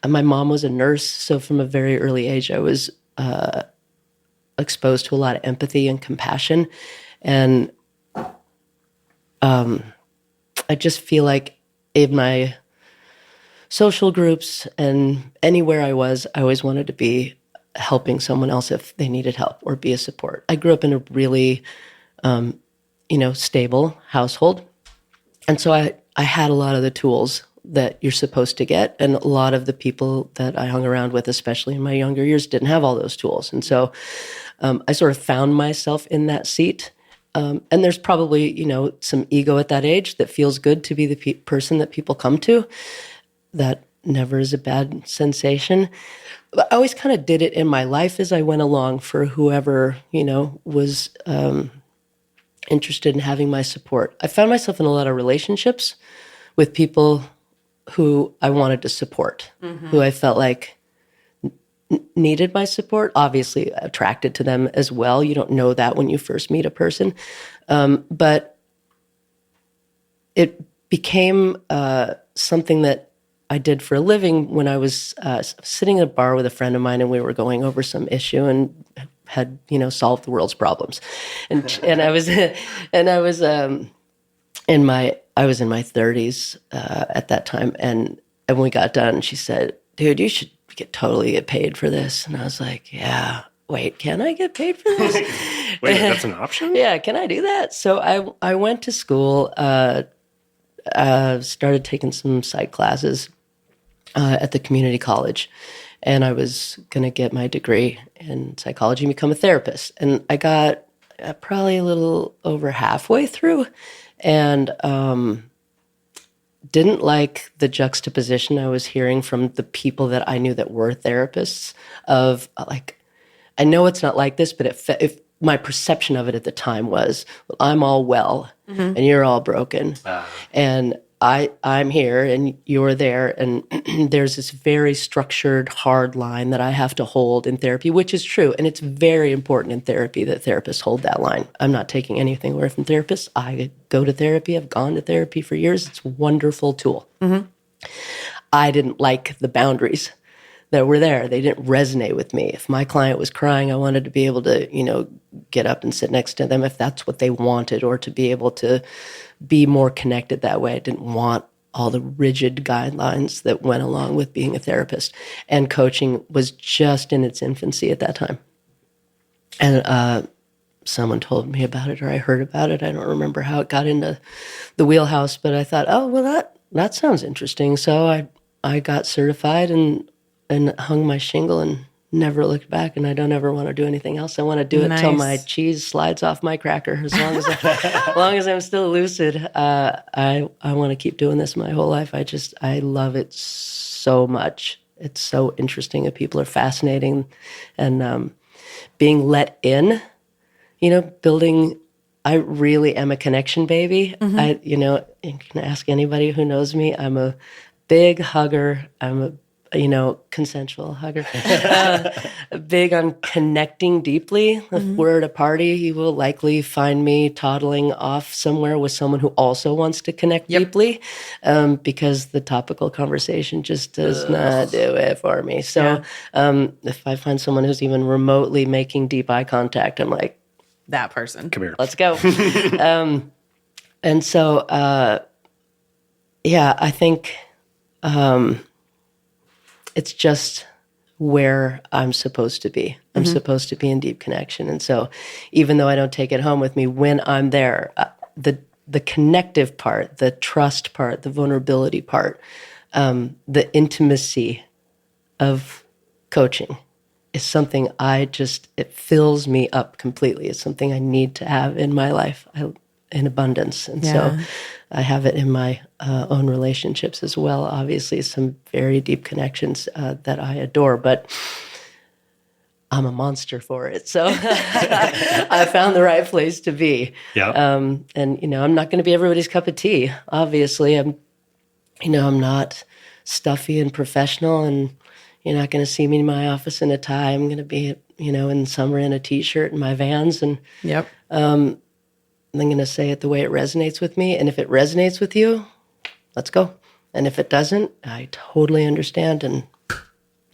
mom was a nurse. So from a very early age, I was exposed to a lot of empathy and compassion. And I just feel like in my social groups and anywhere I always wanted to be helping someone else if they needed help or be a support. I grew up in a really, stable household. And so I had a lot of the tools that you're supposed to get. And a lot of the people that I hung around with, especially in my younger years, didn't have all those tools. And so I sort of found myself in that seat. And there's probably, some ego at that age that feels good to be the person that people come to. That never is a bad sensation. But I always kind of did it in my life as I went along for whoever, was interested in having my support. I found myself in a lot of relationships with people who I wanted to support, who I felt like needed my support, obviously attracted to them as well. You don't know that when you first meet a person. But it became something that I did for a living when I was sitting at a bar with a friend of mine and we were going over some issue and had, solved the world's problems. And I was in my 30s at that time. And when we got done, she said, dude, you should totally get paid for this. And I was like, yeah, wait, can I get paid for this? Wait, that's an option? Yeah, can I do that? So I went to school, started taking some psych classes at the community college. And I was going to get my degree in psychology and become a therapist. And I got probably a little over halfway through and didn't like the juxtaposition I was hearing from the people that I knew that were therapists of like, I know it's not like this, but if my perception of it at the time was, well, I'm all well and you're all broken. And I'm here and you're there. And there's this very structured, hard line that I have to hold in therapy, which is true. And it's very important in therapy that therapists hold that line. I'm not taking anything away from therapists. I go to therapy. I've gone to therapy for years. It's a wonderful tool. I didn't like the boundaries that were there. They didn't resonate with me. If my client was crying, I wanted to be able to, get up and sit next to them if that's what they wanted, or to be able to be more connected that way. I didn't want all the rigid guidelines that went along with being a therapist. And coaching was just in its infancy at that time. And someone told me about it, or I heard about it. I don't remember how it got into the wheelhouse, but I thought, oh, well, that sounds interesting. So I got certified and hung my shingle and never looked back, and I don't ever want to do anything else. I want to do it till my Nice. cheese slides off my cracker. As long as long as I'm still lucid, I want to keep doing this my whole life. I love it so much. It's so interesting, and people are fascinating, and being let in. Building. I really am a connection baby. You can ask anybody who knows me. I'm a big hugger. I'm a consensual hugger. Big on connecting deeply. If we're at a party, you will likely find me toddling off somewhere with someone who also wants to connect deeply, because the topical conversation just does not do it for me. So if I find someone who's even remotely making deep eye contact, I'm like, That person. Come here. let's go. And so, I think it's just where I'm supposed to be. I'm supposed to be in deep connection. And so even though I don't take it home with me, when I'm there, the connective part, the trust part, the vulnerability part, the intimacy of coaching is something it fills me up completely. It's something I need to have in my life in abundance. And so I have it in my own relationships as well. Obviously, some very deep connections that I adore, but I'm a monster for it. So I found the right place to be. Yeah. And, I'm not going to be everybody's cup of tea. Obviously, I'm not stuffy and professional, and you're not going to see me in my office in a tie. I'm going to be, in summer in a T-shirt and my Vans. And I'm going to say it the way it resonates with me. And if it resonates with you, let's go. And if it doesn't, I totally understand. And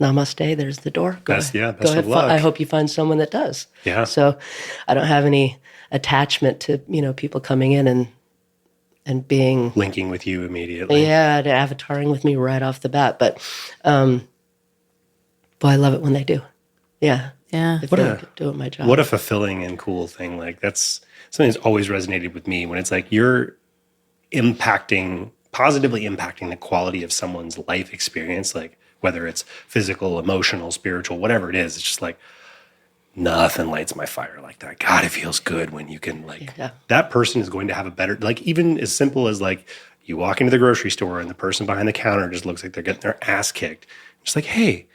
namaste, there's the door. Best Go of ahead. luck. I hope you find someone that does. Yeah. So I don't have any attachment to, people coming in and being Linking with you immediately. to avataring with me right off the bat. But boy, I love it when they do. Yeah. Yeah. If they're doing my job. What a fulfilling and cool thing. Like, that's something that's always resonated with me, when it's like you're positively impacting the quality of someone's life experience, like whether it's physical, emotional, spiritual, whatever it is. It's just like, nothing lights my fire like that. God, it feels good when you can, that person is going to have a better, like, even as simple as like you walk into the grocery store and the person behind the counter just looks like they're getting their ass kicked. Just like, hey,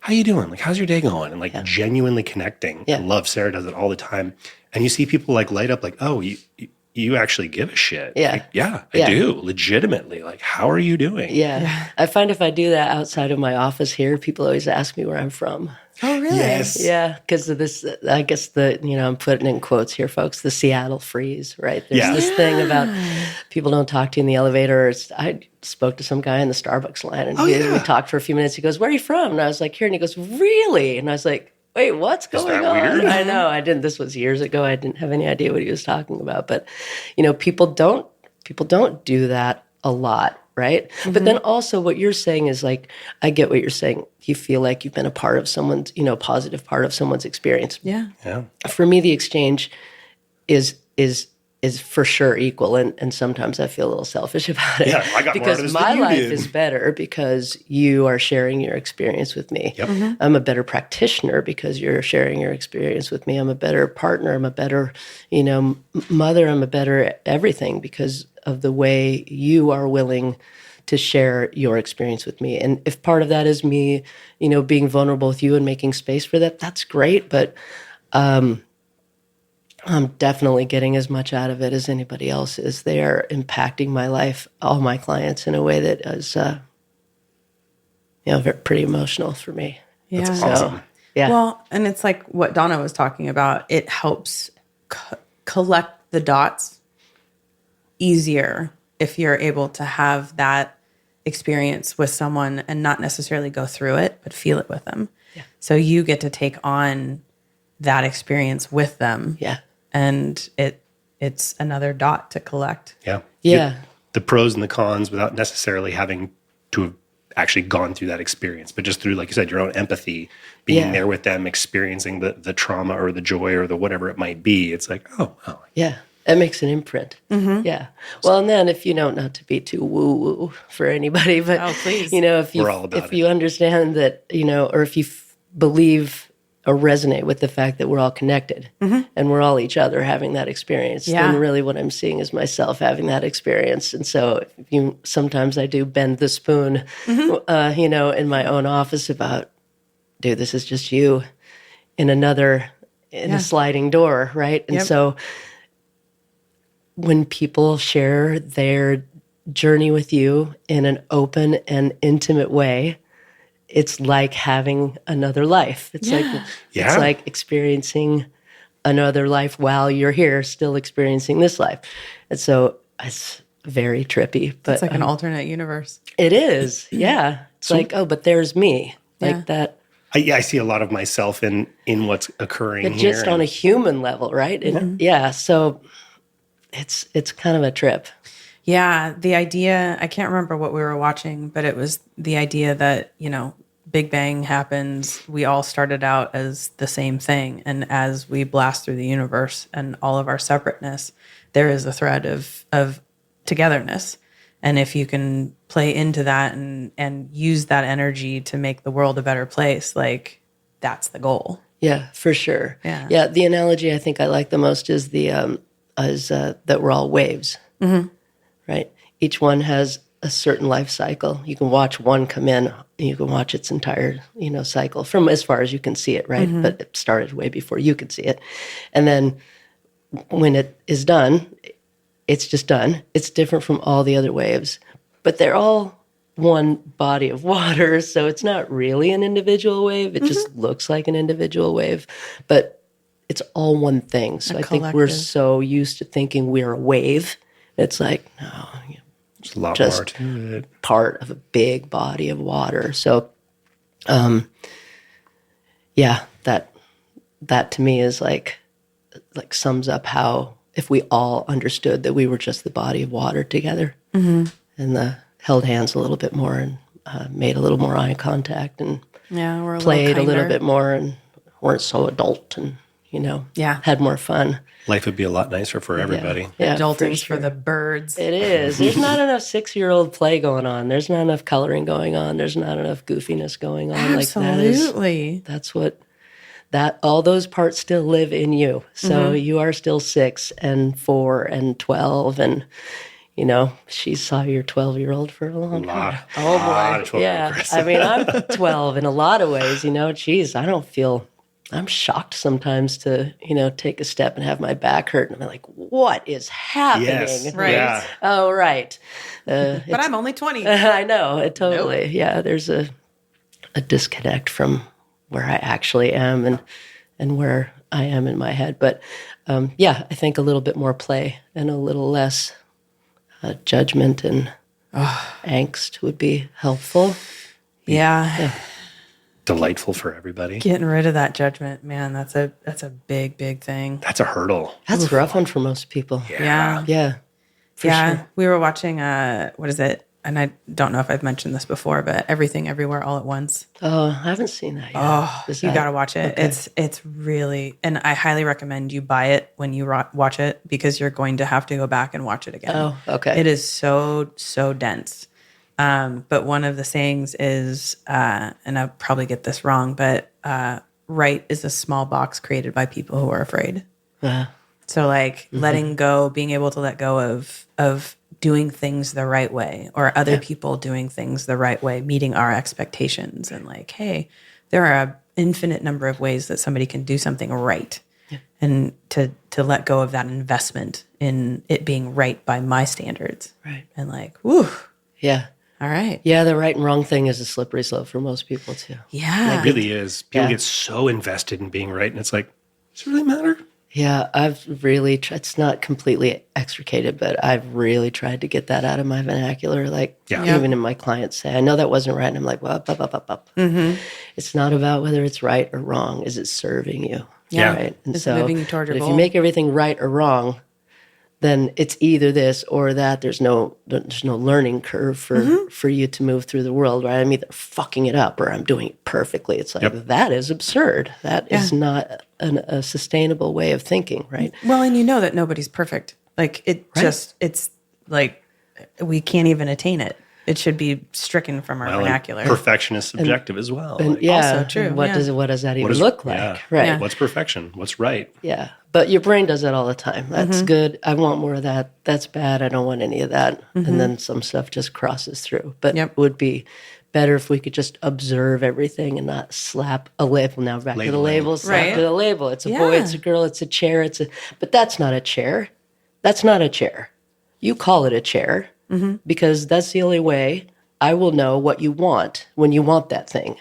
how you doing? Like, how's your day going? And like genuinely connecting. Yeah. I love Sarah does it all the time. And you see people like light up like, oh, you actually give a shit. Yeah. Like, I do. Legitimately. Like, how are you doing? Yeah. I find if I do that outside of my office here, people always ask me where I'm from. Oh, really? Yes. Yeah, because of this, I guess I'm putting in quotes here, folks, the Seattle freeze, right? There's this thing about people don't talk to you in the elevator. I spoke to some guy in the Starbucks line, and we talked for a few minutes. He goes, "Where are you from?" And I was like, "Here." And he goes, "Really?" And I was like, "Wait, what's going on?" weird? I know. I didn't. This was years ago. I didn't have any idea what he was talking about. But, people don't do that a lot. Right. But then also what you're saying is like, I get what you're saying. You feel like you've been a part of someone's, positive part of someone's experience. Yeah. Yeah. For me, the exchange is for sure equal. And sometimes I feel a little selfish about it. Yeah, I got more out of this because my than you life did. is better because you are sharing your experience with me. Yep. I'm a better practitioner because you're sharing your experience with me. I'm a better partner. I'm a better, mother. I'm a better everything because of the way you are willing to share your experience with me. And if part of that is me, being vulnerable with you and making space for that, that's great. But I'm definitely getting as much out of it as anybody else is. They are impacting my life, all my clients, in a way that is, pretty emotional for me. Yeah. That's So, awesome. yeah. Well, and it's like what Donna was talking about. It helps collect the dots easier if you're able to have that experience with someone and not necessarily go through it, but feel it with them. Yeah. So you get to take on that experience with them. Yeah. And it's another dot to collect. Yeah. Yeah. Get the pros and the cons without necessarily having to have actually gone through that experience, but just through, like you said, your own empathy, being there with them, experiencing the trauma or the joy or the whatever it might be. It's like, oh. Yeah. It makes an imprint. Mm-hmm. Yeah. Well, and then if not to be too woo-woo for anybody, but Oh, please. if We're all about you understand that, or if you believe or resonate with the fact that we're all connected and we're all each other having that experience, then really what I'm seeing is myself having that experience. And so sometimes I do bend the spoon, in my own office about, dude, this is just you in a sliding door, right? And so when people share their journey with you in an open and intimate way, it's like having another life. It's like experiencing another life while you're here, still experiencing this life. And so it's very trippy. But It's like an alternate universe. it is, yeah. It's like, oh, but there's me, like that. I see a lot of myself in what's occurring But here. just on a human level, right? So it's kind of a trip. Yeah, the idea, I can't remember what we were watching, but it was the idea that, Big Bang happens, we all started out as the same thing. And as we blast through the universe and all of our separateness, there is a thread of togetherness. And if you can play into that and use that energy to make the world a better place, like that's the goal. Yeah, for sure. Yeah. The analogy I think I like the most is that we're all waves, right? Each one has a certain life cycle. You can watch one come in, and you can watch its entire, cycle from as far as you can see it, right? But it started way before you could see it. And then when it is done, it's just done. It's different from all the other waves, but they're all one body of water. So it's not really an individual wave. It just looks like an individual wave, but it's all one thing. So I think we're so used to thinking we're a wave. It's like, no, There's a lot just more to it. part of a big body of water. So, that to me is like sums up how if we all understood that we were just the body of water together and held hands a little bit more and made a little more eye contact and we're played a little bit more and weren't so adult and had more fun. Life would be a lot nicer for everybody. Yeah, Adulting for the birds. It is. There's not enough 6-year-old play going on. There's not enough coloring going on. There's not enough goofiness going on. Absolutely. That's what all those parts still live in you. So you are still 6 and 4 and 12 and she saw your 12-year-old for a long time. Oh boy. Yeah. I mean, I'm 12 in a lot of ways, geez, I'm shocked sometimes to, take a step and have my back hurt. And I'm like, what is happening? Yes. Right. Yeah. Oh, right. But I'm only 20. I know. It totally. Nope. Yeah. There's a disconnect from where I actually am and where I am in my head. But I think a little bit more play and a little less judgment and angst would be helpful. Yeah. Delightful for everybody. Getting rid of that judgment, man, that's a big, big thing. That's a hurdle. That's a rough one for most people. Yeah. Yeah. For sure. We were watching, what is it? And I don't know if I've mentioned this before, but Everything Everywhere All at Once. Oh, I haven't seen that yet. Oh, you got to watch it. Okay. It's really, and I highly recommend you buy it when you watch it because you're going to have to go back and watch it again. Oh, okay. It is so, so dense. But one of the sayings is, and I'll probably get this wrong, but right is a small box created by people who are afraid. So letting go, being able to let go of doing things the right way or other people doing things the right way, meeting our expectations and hey, there are an infinite number of ways that somebody can do something right. Yeah. And to let go of that investment in it being right by my standards. Right. And whew. Yeah. All right. Yeah, the right and wrong thing is a slippery slope for most people too. Yeah. It really is. People get so invested in being right and it's like, does it really matter? Yeah, I've really tried. It's not completely extricated, but I've really tried to get that out of my vernacular. Even in my clients say, I know that wasn't right. And I'm like, well, up. Mm-hmm. It's not about whether it's right or wrong. Is it serving you? Yeah. Right? And it's moving you toward your goal. If you make everything right or wrong, then it's either this or that. There's no learning curve for you to move through the world, right? I'm either fucking it up or I'm doing it perfectly. It's like, that is absurd. That is not a sustainable way of thinking, right? Well, and that nobody's perfect. It's like, we can't even attain it. it should be stricken from our Well, and vernacular. perfection is subjective as well. And Like, yeah, Also true, and what yeah. does that even is- look like? yeah. Right. Yeah. What's perfection? What's right? Yeah. But your brain does that all the time. That's good. I want more of that. That's bad. I don't want any of that. And then some stuff just crosses through. But Yep. it would be better if we could just observe everything and not slap a label. Now back to the Labeling. label, slap Right. to the label. It's a boy, Yeah. it's a girl, it's a chair, but that's not a chair. That's not a chair. You call it a chair because that's the only way I will know what you want when you want that thing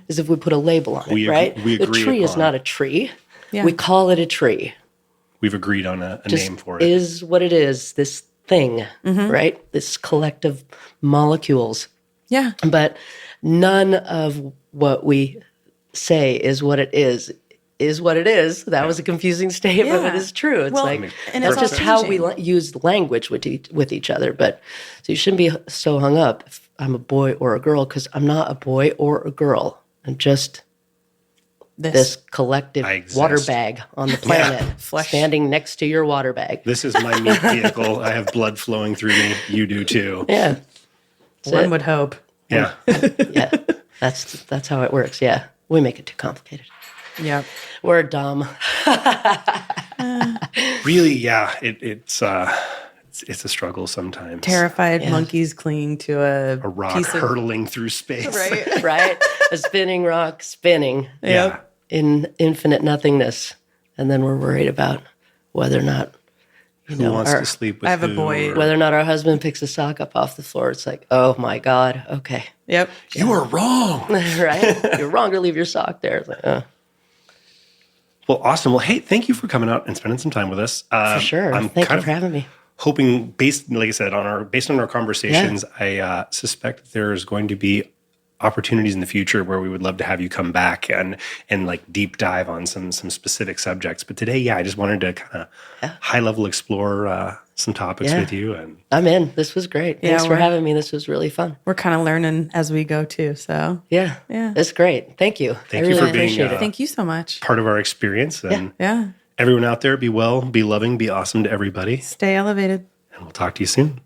is if we put a label on We it, ag- right? we The agree tree is upon- not a tree. Yeah. We call it a tree. We've agreed on a Just name for it. is what it is, this thing, right? This collective molecules. Yeah. But none of what we say is what it is what it is. That was a confusing statement, but Yeah. it's true. It's Well, like and that's it's just all how we changing. use language with each other. But so you shouldn't be so hung up if I'm a boy or a girl because I'm not a boy or a girl. I'm just this collective I exist. water bag on the planet, Flesh. standing next to your water bag. This is my meat vehicle. I have blood flowing through me. You do too. Yeah, One would hope. Yeah. yeah. That's how it works. Yeah, we make it too complicated. Yep. We're dumb. Really, yeah. It's a struggle sometimes. Terrified monkeys clinging to A rock piece of hurtling through space. right. Right? A spinning rock spinning Yeah. in infinite nothingness. And then we're worried about whether or not, Who wants to sleep with I have a who, boy- or- whether or not our husband picks a sock up off the floor. It's like, oh my God, okay. Yep. You are wrong. Right? You're wrong to leave your sock there. It's like, oh, Well, awesome. Well, hey, thank you for coming out and spending some time with us. for sure. I'm Thank kind you of for having me. hoping, like I said, based on our conversations, I suspect that there's going to be opportunities in the future where we would love to have you come back and like deep dive on some specific subjects. But today, I just wanted to kind of high level explore some topics Yeah. with you. And I'm in. This was great. Yeah, Thanks for we're- having me. This was really fun. We're kind of learning as we go too. So Yeah. Yeah. It's great. Thank you. Thank I you really for being, appreciate it. thank you so much. part of our experience. And Yeah. everyone out there, be well, be loving, be awesome to everybody. Stay elevated. And we'll talk to you soon.